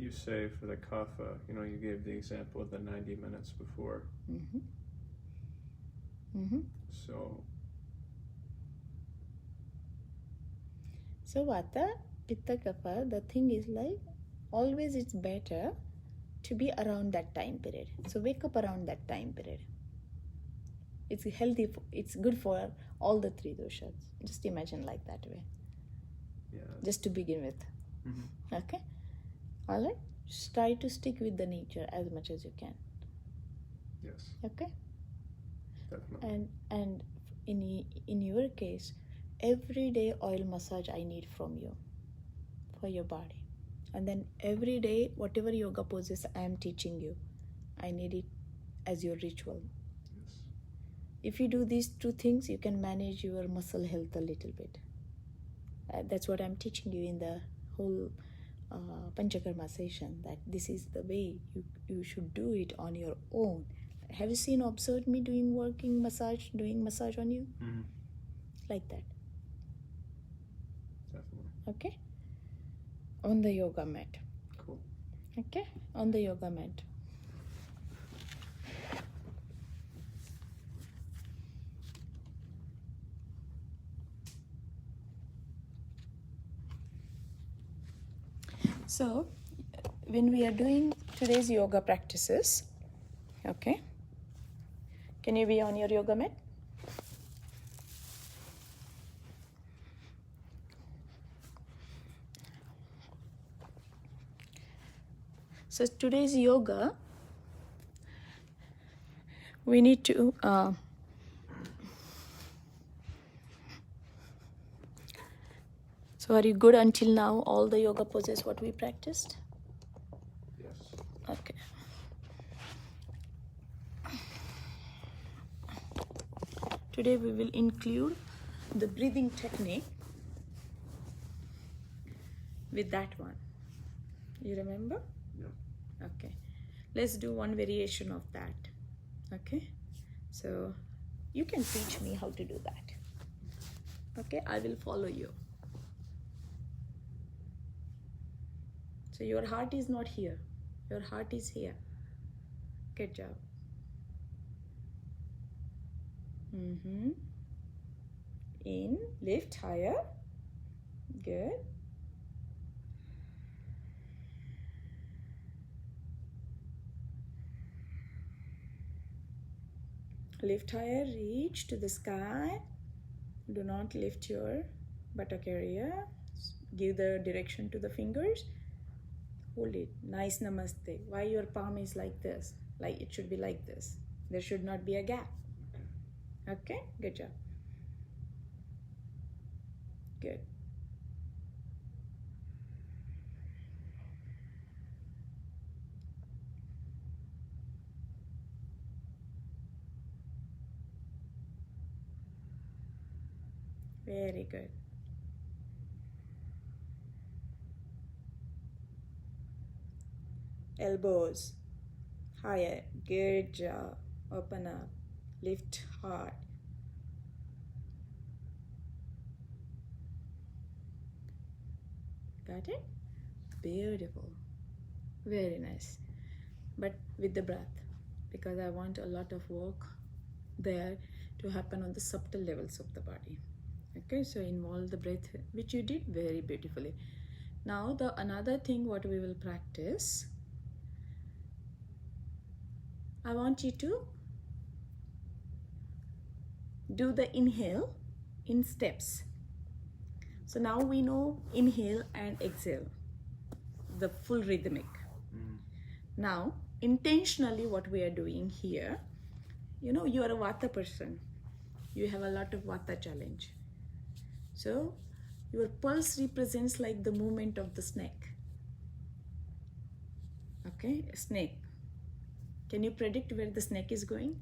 Speaker 2: you say for the kapha, you gave the example of the 90 minutes before.
Speaker 1: Mm-hmm. Mm-hmm.
Speaker 2: So
Speaker 1: Vata, Pitta, Kapha, the thing is like always it's better to be around that time period. So wake up around that time period. It's healthy, it's good for all the three doshas. Just imagine like that way.
Speaker 2: yeah.
Speaker 1: Just to begin with.
Speaker 2: Mm-hmm.
Speaker 1: Okay? Alright? Just try to stick with the nature as much as you can.
Speaker 2: Yes.
Speaker 1: Okay?
Speaker 2: Definitely.
Speaker 1: And in your case, every day oil massage I need from you for your body. And then every day, whatever yoga poses I am teaching you, I need it as your ritual.
Speaker 2: Yes.
Speaker 1: If you do these two things, you can manage your muscle health a little bit. That's what I'm teaching you in the whole Panchakarma session, that this is the way you should do it on your own. Have you observed me doing massage on you?
Speaker 2: Mm-hmm.
Speaker 1: Like that.
Speaker 2: Definitely.
Speaker 1: Okay? On the yoga mat.
Speaker 2: Cool.
Speaker 1: Okay? On the yoga mat. So, when we are doing today's yoga practices, okay, can you be on your yoga mat? So, today's yoga, we need to so are you good until now, all the yoga poses what we practiced?
Speaker 2: Yes.
Speaker 1: Okay. Today we will include the breathing technique with that one. You remember?
Speaker 2: Yeah.
Speaker 1: Okay. Let's do one variation of that. Okay. So you can teach me how to do that. Okay. I will follow you. So your heart is not here. Your heart is here. Good job. In, lift higher. Good. Lift higher, reach to the sky. Do not lift your buttock area. Give the direction to the fingers. Hold it. Nice namaste. Why your palm is like this? Like it should be like this. There should not be a gap. Okay? Good job. Good. Very good. Elbows higher. Good job. Open up. Lift hard. Got it? Beautiful. Very nice. But with the breath, because I want a lot of work there to happen on the subtle levels of the body. Okay, so involve the breath, which you did very beautifully. Now the another thing what we will practice, I want you to do the inhale in steps. So now we know inhale and exhale, the full rhythmic. Now intentionally what we are doing here, you are a Vata person, you have a lot of Vata challenge. So your pulse represents like the movement of the snake. Okay, a snake. Can you predict where the snake is going?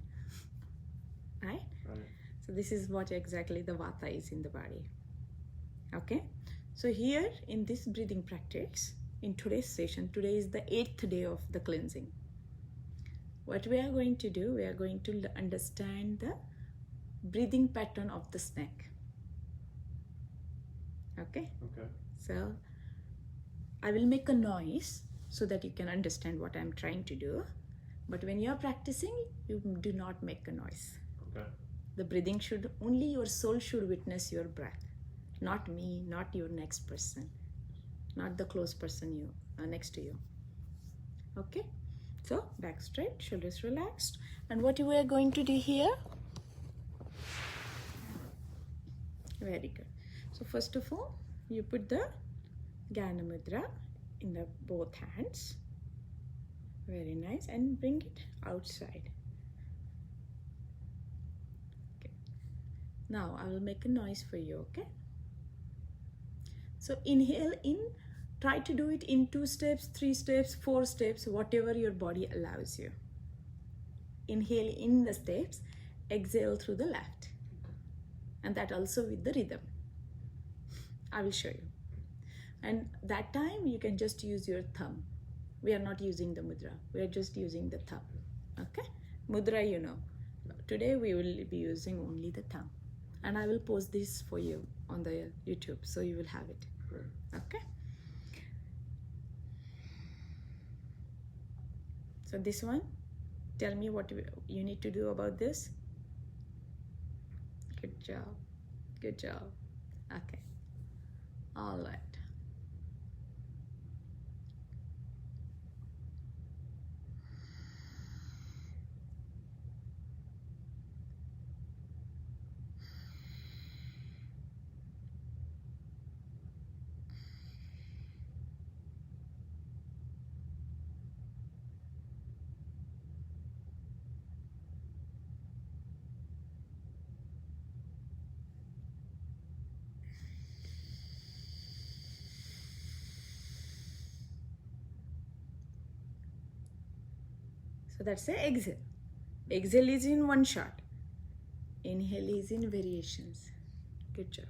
Speaker 1: Right? So this is what exactly the Vata is in the body. Okay, so here in this breathing practice, in today's session, today is the 8th day of the cleansing. What we are going to do, we are going to understand the breathing pattern of the snake. Okay?
Speaker 2: Okay.
Speaker 1: So I will make a noise so that you can understand what I'm trying to do. But when you're practicing, you do not make a noise.
Speaker 2: Okay.
Speaker 1: The breathing should, only your soul should witness your breath. Not me, not your next person, not the close person you next to you. Okay? So, back straight, shoulders relaxed. And what we are going to do here? Very good. So, first of all, you put the Jnana Mudra in the both hands. Very nice. And bring it outside. Okay. Now, I will make a noise for you, okay? So, inhale in. Try to do it in 2 steps, 3 steps, 4 steps, whatever your body allows you. Inhale in the steps, exhale through the left. And that also with the rhythm. I will show you. And that time you can just use your thumb. We are not using the mudra. We are just using the thumb. Okay? Mudra, you know. Today we will be using only the thumb. And I will post this for you on the YouTube, so you will have it. Okay? So this one, tell me what you need to do about this. Good job. Good job. Okay. All right. So that's the exhale. Exhale is in one shot. Inhale is in variations. Good job.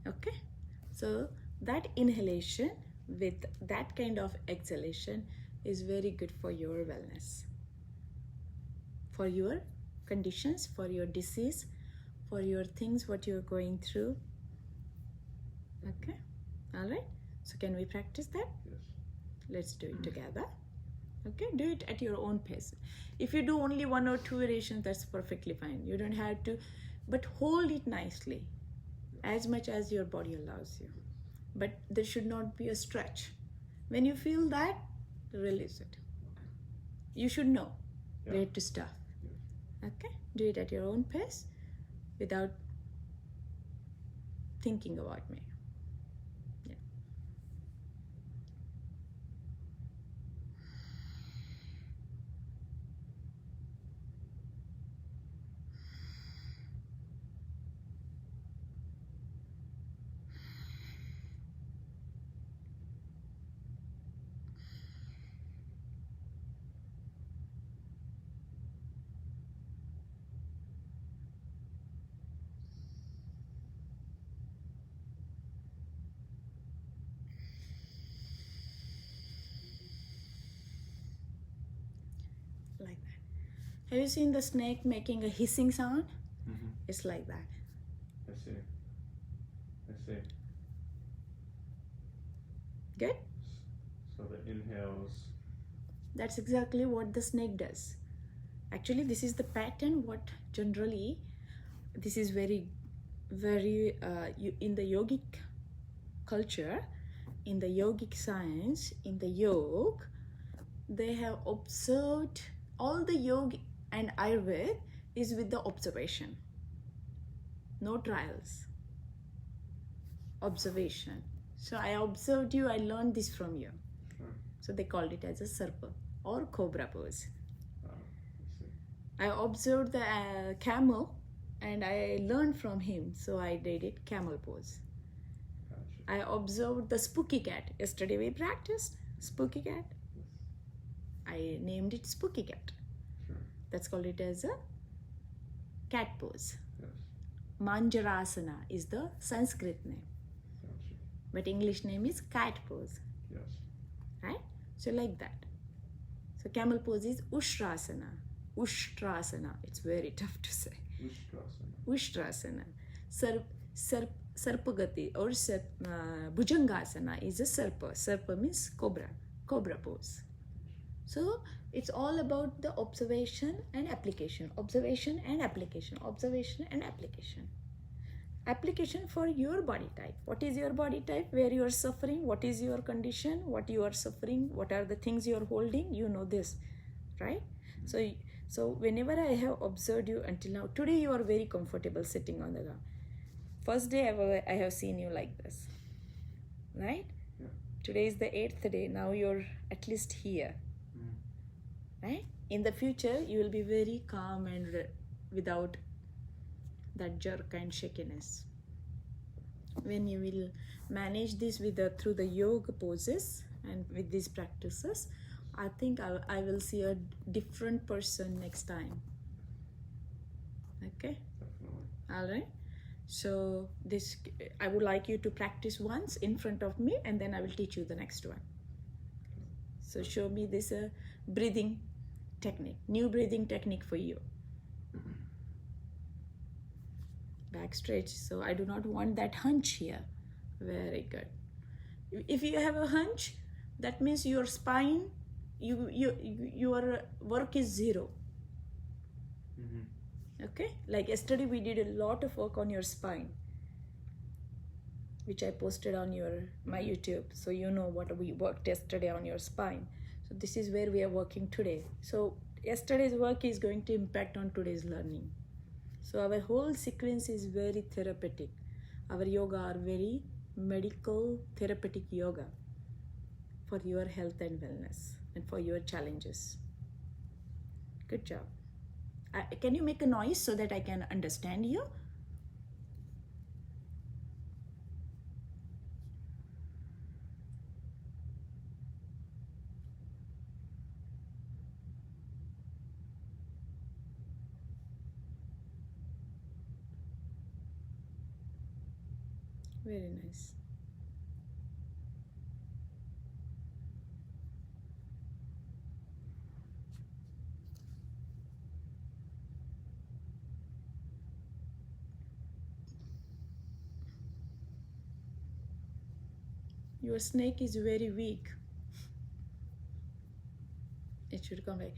Speaker 1: Okay? So that inhalation with that kind of exhalation is very good for your wellness. For your conditions, for your disease, for your things, what you're going through. Okay? Alright? So can we practice that?
Speaker 2: Yes.
Speaker 1: Let's do it together. Okay, do it at your own pace. If you do only 1 or 2 variations, that's perfectly fine. You don't have to, but hold it nicely, as much as your body allows you. But there should not be a stretch. When you feel that, release it. You should know where to stop. Okay, do it at your own pace without thinking about me. Like that. Have you seen the snake making a hissing sound?
Speaker 2: Mm-hmm.
Speaker 1: It's like that.
Speaker 2: I see. I see.
Speaker 1: Good?
Speaker 2: So the inhales.
Speaker 1: That's exactly what the snake does. Actually, this is the pattern what generally, this is very, very, in the yogic culture, in the yogic science, in the yoga, they have observed all the yoga and Ayurveda is with the observation. No trials. Observation. So I observed you, I learned this from you.
Speaker 2: Sure.
Speaker 1: So they called it as a sarpa or cobra pose.
Speaker 2: I see.
Speaker 1: I observed the camel and I learned from him, so I did it camel pose.
Speaker 2: Gotcha.
Speaker 1: I observed the spooky cat. Yesterday we practiced spooky cat.
Speaker 2: Yes.
Speaker 1: I named it spooky cat.
Speaker 2: Sure.
Speaker 1: That's called it as a cat pose.
Speaker 2: Yes.
Speaker 1: Manjarasana is the Sanskrit name,
Speaker 2: Gotcha.
Speaker 1: but English name is cat pose.
Speaker 2: Yes.
Speaker 1: Right? So like that. So camel pose is Ushtrasana. Ushtrasana. It's very tough to say.
Speaker 2: Ushtrasana.
Speaker 1: Ushtrasana. Sarpagati or Bhujangasana is a sarpa. Sarpa means cobra. cobra pose. So it's all about the observation and application, observation and application, observation and application. Application for your body type. What is your body type? Where you are suffering? What is your condition? What you are suffering? What are the things you are holding? You know this, right? So whenever I have observed you until now, today you are very comfortable sitting on the ground. First day I have seen you like this, right?
Speaker 2: Yeah.
Speaker 1: Today is the 8th day. Now you're at least here, right? In the future, you will be very calm and without that jerk and shakiness. When you will manage this through the yoga poses and with these practices, I think I will see a different person next time. Okay?
Speaker 2: Definitely.
Speaker 1: All right. So this, I would like you to practice once in front of me, and then I will teach you the next one. So show me this breathing technique, new breathing technique for you. Back stretch. So I do not want that hunch here. Very good. If you have a hunch, that means your spine, your work is 0. Okay, like yesterday we did a lot of work on your spine, which I posted on my YouTube, so you know what we worked yesterday on your spine. So this is where we are working today. So yesterday's work is going to impact on today's learning. So our whole sequence is very therapeutic. Our yoga are very medical therapeutic yoga for your health and wellness and for your challenges. Good job. Can you make a noise so that I can understand you? Very nice. Your snake is very weak. It should come like.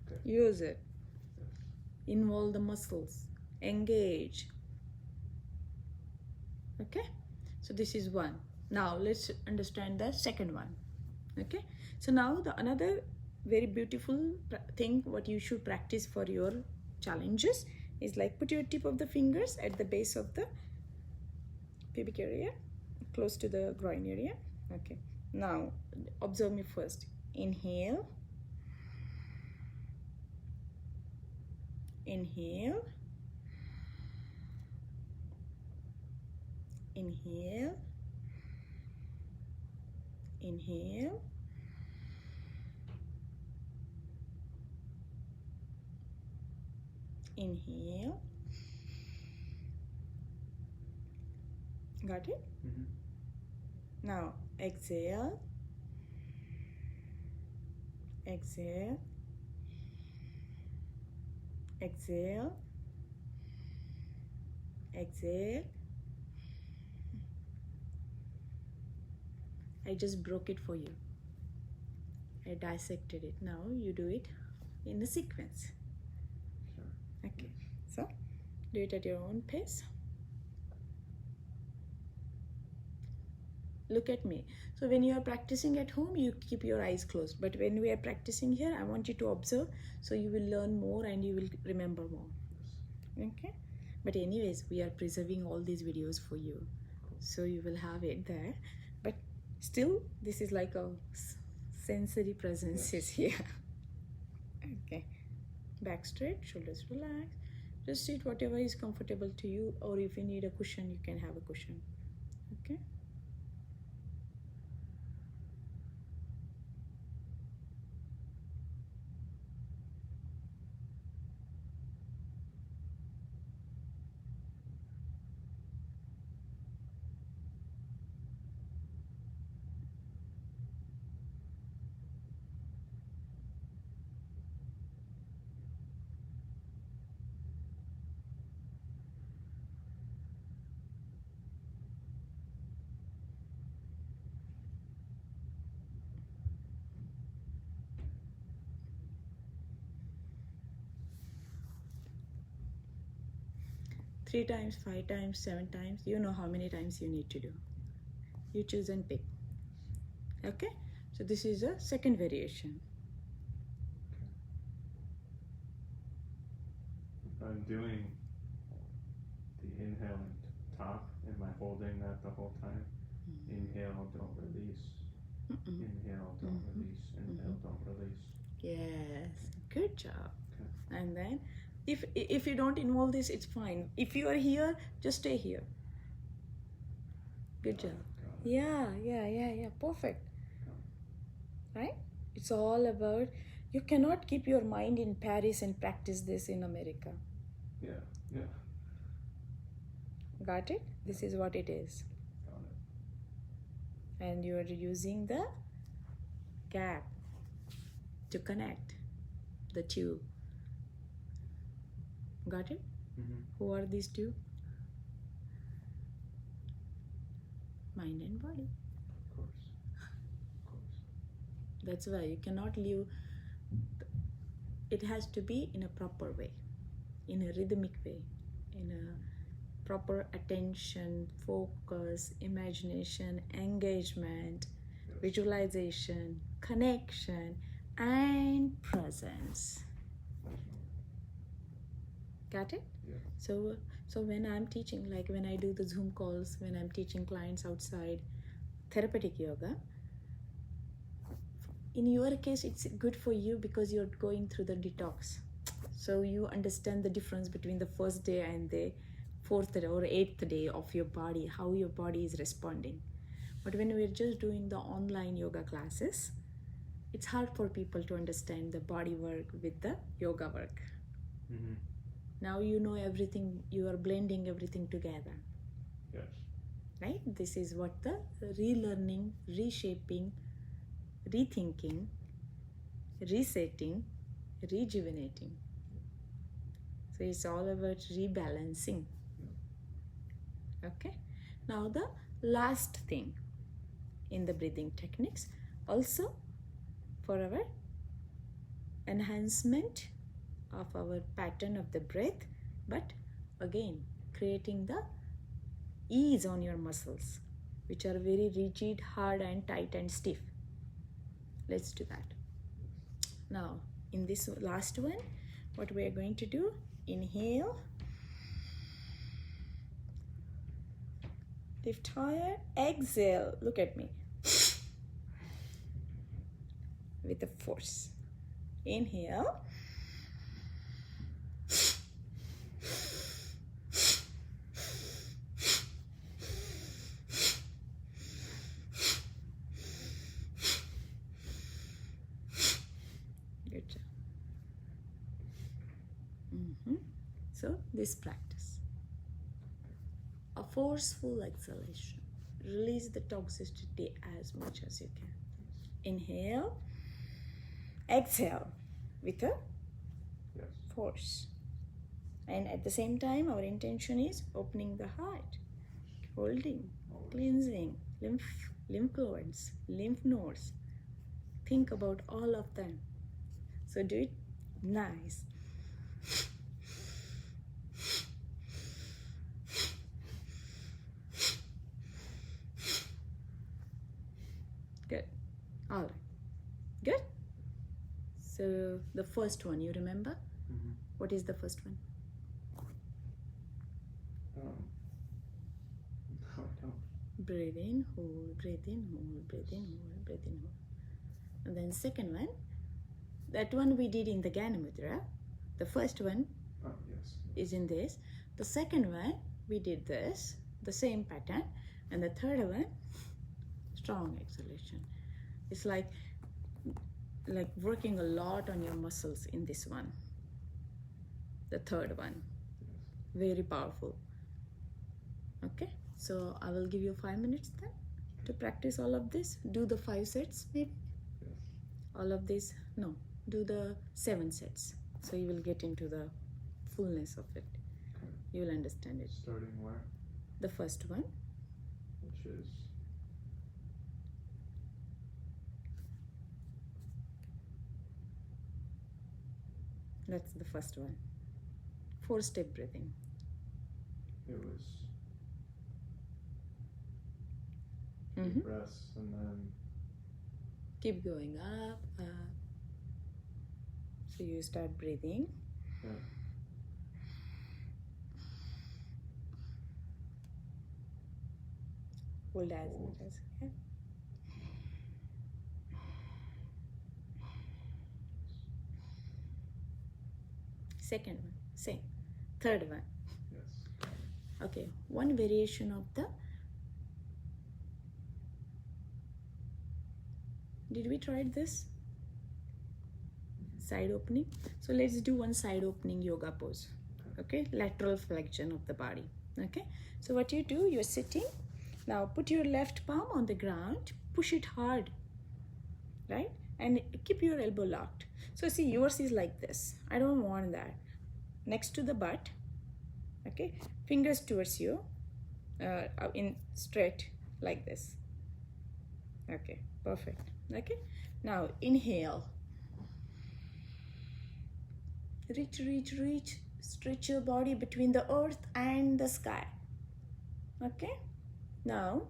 Speaker 2: Okay.
Speaker 1: Use it. Involve the muscles. Engage. Okay? So this is one. Now let's understand the second one. Okay? So now another very beautiful thing what you should practice for your challenges is like put your tip of the fingers at the base of the pubic area, close to the groin area. Okay. Now observe me first. Inhale. Inhale. Inhale. Inhale. Inhale. Got it? Now exhale. Exhale. Exhale. Exhale. I just broke it for you. I dissected it. Now you do it in a sequence.
Speaker 2: Sure.
Speaker 1: Okay. So do it at your own pace. Look at me. So when you are practicing at home, you keep your eyes closed. But when we are practicing here, I want you to observe so you will learn more and you will remember more. Okay? But anyways, we are preserving all these videos for you. So you will have it there. But still, this is like a sensory presence is here. Okay. Back straight, shoulders relax. Just sit whatever is comfortable to you, or if you need a cushion, you can have a cushion. Okay? 3 times, 5 times, 7 times. You know how many times you need to do. You choose and pick. Okay? So this is a second variation.
Speaker 2: If I'm doing the inhale and top, am I holding that the whole time? Inhale, don't release. Inhale, don't release. Inhale, don't release.
Speaker 1: Yes, good job.
Speaker 2: Okay.
Speaker 1: And then if you don't involve this, it's fine. If you are here, just stay here. Good job.
Speaker 2: Got it.
Speaker 1: Yeah. Perfect. Right? It's all about, you cannot keep your mind in Paris and practice this in America.
Speaker 2: Yeah.
Speaker 1: Got it? This is what it is.
Speaker 2: Got it.
Speaker 1: And you are using the gap to connect the two. Got it? Who are these two? Mind and body.
Speaker 2: Of course.
Speaker 1: That's why you cannot live. It has to be in a proper way, in a rhythmic way, in a proper attention, focus, imagination, engagement, visualization, connection, and presence. Got it?
Speaker 2: Yeah.
Speaker 1: So when I'm teaching, like when I do the Zoom calls, when I'm teaching clients outside therapeutic yoga, in your case, it's good for you because you're going through the detox. So you understand the difference between the first day and the 4th or 8th day of your body, how your body is responding. But when we're just doing the online yoga classes, it's hard for people to understand the body work with the yoga work. Now you know everything, you are blending everything together.
Speaker 2: Yes.
Speaker 1: Right? This is what the relearning, reshaping, rethinking, resetting, rejuvenating. So it's all about rebalancing. Okay? Now the last thing in the breathing techniques, also for our enhancement of our pattern of the breath, but again creating the ease on your muscles, which are very rigid, hard and tight and stiff. Let's do that. Now in this last one, what we are going to do, inhale, lift higher, exhale, look at me, with a force. Inhale, good job. So this practice, a forceful exhalation, release the toxicity as much as you can. Inhale, exhale with a force. And at the same time, our intention is opening the heart, holding, cleansing, lymph fluids, lymph nodes. Think about all of them. So do it nice. Good. All right. Good. So the first one, you remember? What is the first one?
Speaker 2: No, I don't.
Speaker 1: Breathe in, hold, breathe in, hold, breathe in, hold, breathe in, hold. And then second one, that one we did in the Gana Mudra. The first one is in this. The second one, we did this, the same pattern. And the third one, strong exhalation. It's like working a lot on your muscles in this one. The third one, very powerful. Okay, so I will give you 5 minutes then to practice all of this. Do the 5 sets maybe. All of this, no, do the 7 sets. So you will get into the fullness of it. You will understand it.
Speaker 2: Starting where?
Speaker 1: The first one.
Speaker 2: Which is?
Speaker 1: That's the first one. 4-step breathing.
Speaker 2: it was
Speaker 1: Mm-hmm.
Speaker 2: deep breaths and then
Speaker 1: Keep going up, up. So you start breathing.
Speaker 2: yeah.
Speaker 1: Hold as much as you can. Second one, same. Third one.
Speaker 2: Yes.
Speaker 1: Okay, one variation of the. Did we try this? Side opening. So let's do one side opening yoga pose. Okay, lateral flexion of the body. Okay, so what you do, you're sitting. Now put your left palm on the ground, push it hard, right? And keep your elbow locked. So see, yours is like this. I don't want that. Next to the butt, okay? Fingers towards you, in straight like this. Okay, perfect. Okay, now inhale. Reach, reach, reach. Stretch your body between the earth and the sky. Okay, now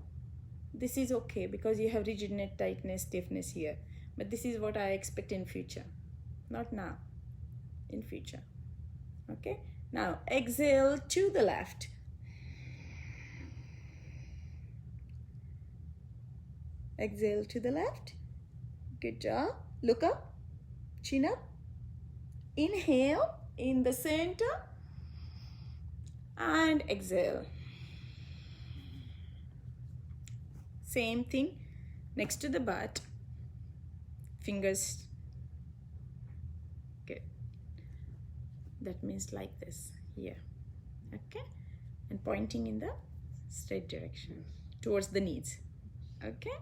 Speaker 1: this is okay because you have rigid neck tightness, stiffness here, but this is what I expect in future, not now, in future. Okay, now exhale to the left. Exhale to the left. Good job. Look up, chin up. Inhale in the center and exhale. Same thing next to the butt. Fingers. Good. That means like this here. Okay, and pointing in the straight direction towards the knees. Okay,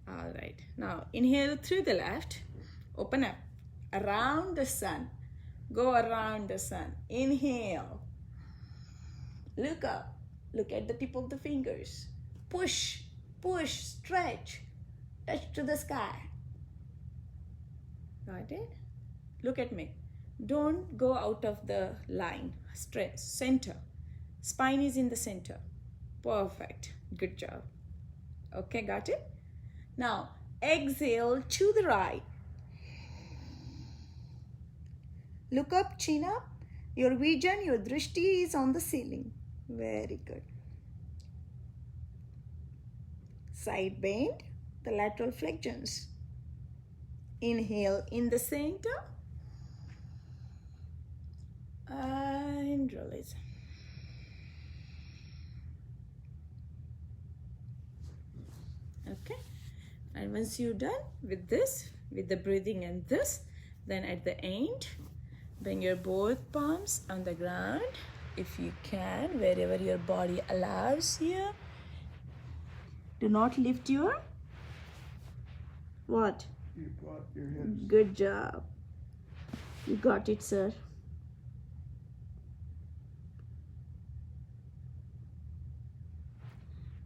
Speaker 1: all right. Now inhale through the left. Open up around the sun. Go around the sun. Inhale. Look up. Look at the tip of the fingers. Push, push, stretch. Touch to the sky. Got it? Look at me. Don't go out of the line. Stretch. Center. Spine is in the center. Perfect. Good job. Okay, got it? Now, exhale to the right. Look up, chin up. Your vision, your drishti is on the ceiling. Very good. Side bend, the lateral flexions. Inhale in the center. And release. Okay. And once you're done with this, with the breathing and this, then at the end, bring your both palms on the ground if you can, wherever your body allows here. Do not lift your what?
Speaker 2: You brought your hips.
Speaker 1: Good job. You got it, sir.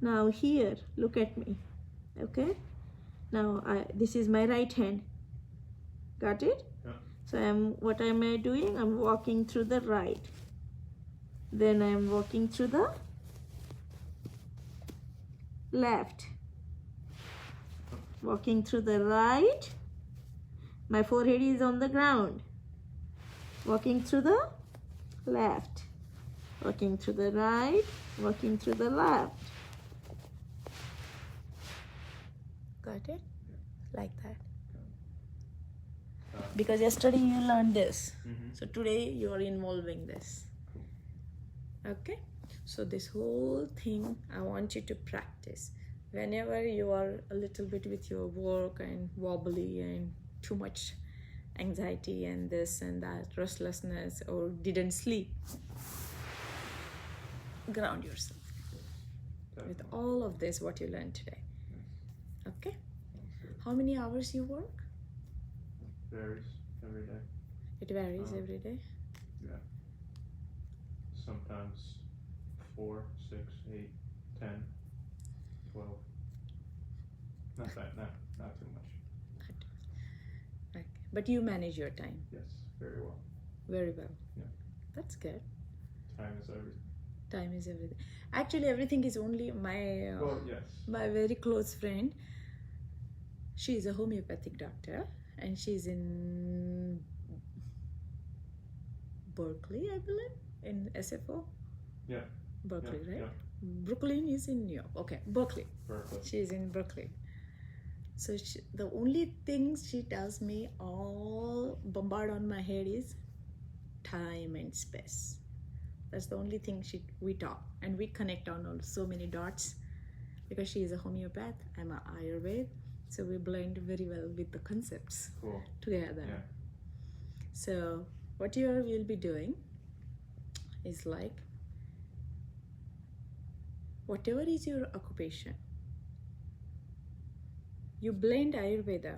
Speaker 1: Now here, look at me. Okay? Now this is my right hand. Got it?
Speaker 2: Yeah.
Speaker 1: So what am I doing? I'm walking through the right. Then I'm walking through the left. Walking through the right. My forehead is on the ground. Walking through the left. Walking through the right. Walking through the left. Got it? Like that. Because yesterday you learned this.
Speaker 2: Mm-hmm.
Speaker 1: So today you are involving this. Okay? So this whole thing I want you to practice. Whenever you are a little bit with your work and wobbly and too much anxiety and this and that, restlessness or didn't sleep, ground yourself with all of this what you learned today. Okay? How many hours you work?
Speaker 2: Varies every day.
Speaker 1: It varies every day.
Speaker 2: Yeah. Sometimes 4, 6, 8, 10, 12. Not too much.
Speaker 1: Okay. But you manage your time
Speaker 2: Yes, very well.
Speaker 1: very well.
Speaker 2: Yeah.
Speaker 1: That's good.
Speaker 2: Time is everything.
Speaker 1: Time is everything. Actually, everything is only my
Speaker 2: Yes.
Speaker 1: my very close friend. She is a homeopathic doctor, and she's in Berkeley, I believe, in SFO.
Speaker 2: Yeah.
Speaker 1: Berkeley,
Speaker 2: Yeah,
Speaker 1: right?
Speaker 2: yeah.
Speaker 1: Brooklyn is in New York. Okay, Berkeley.
Speaker 2: Berkeley.
Speaker 1: She's in Berkeley. So the only things she tells me all bombard on my head is time and space. That's the only thing we talk, and we connect on so many dots because she is a homeopath, I'm a Ayurveda, so we blend very well with the concepts together.
Speaker 2: Yeah.
Speaker 1: So what you will be doing is like, whatever is your occupation, you blend Ayurveda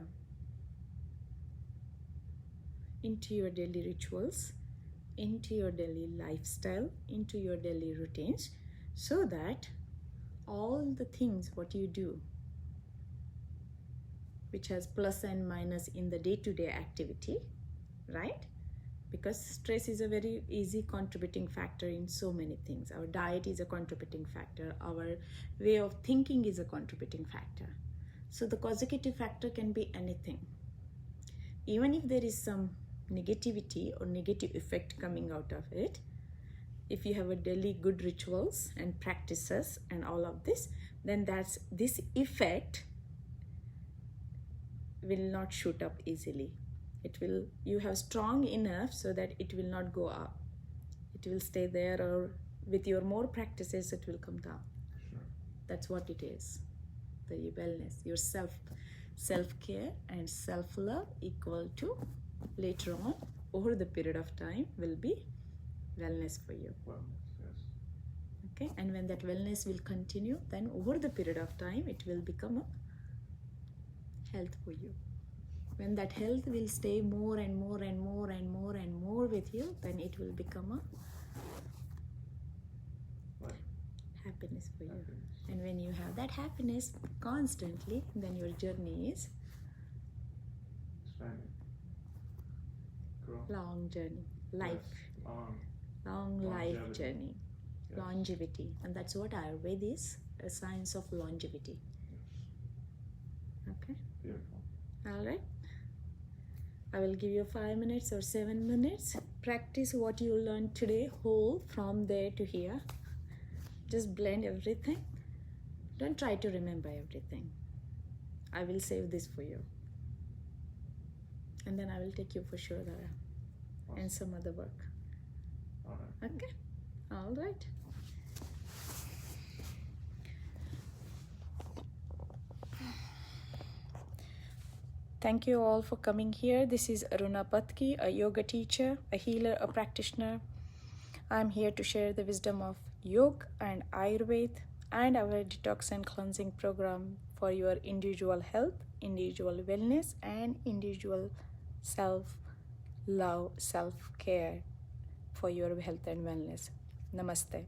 Speaker 1: into your daily rituals, into your daily lifestyle, into your daily routines, so that all the things what you do, which has plus and minus in the day-to-day activity, right? Because stress is a very easy contributing factor in so many things. Our diet is a contributing factor. Our way of thinking is a contributing factor. So the causative factor can be anything. Even if there is some negativity or negative effect coming out of it, if you have a daily good rituals and practices and all of this, then this effect will not shoot up easily. You have strong enough so that it will not go up. It will stay there, or with your more practices it will come down.
Speaker 2: Sure.
Speaker 1: That's what it is. The wellness, your self-care and self-love equal to, later on over the period of time, will be wellness for you.
Speaker 2: Wellness, yes.
Speaker 1: Okay, and when that wellness will continue, then over the period of time it will become a health for you. When that health will stay more and more and more and more and more with you, then it will become a happiness for you. And when you have that happiness constantly, then your journey is
Speaker 2: expanding.
Speaker 1: Long journey, life.
Speaker 2: Yes.
Speaker 1: Long life journey.
Speaker 2: Yes.
Speaker 1: Longevity. And that's what Ayurveda is, a science of longevity.
Speaker 2: Yes.
Speaker 1: Okay?
Speaker 2: Beautiful.
Speaker 1: All right. I will give you 5 minutes or 7 minutes. Practice what you learned today, whole from there to here. Just blend everything. Don't try to remember everything. I will save this for you. And then I will take you for sure there and some other work.
Speaker 2: All right.
Speaker 1: Okay? All right. Thank you all for coming here. This is Aruna Patki, a yoga teacher, a healer, a practitioner. I'm here to share the wisdom of yoga and Ayurveda and our detox and cleansing program for your individual health, individual wellness, and individual self-love, self-care for your health and wellness. Namaste.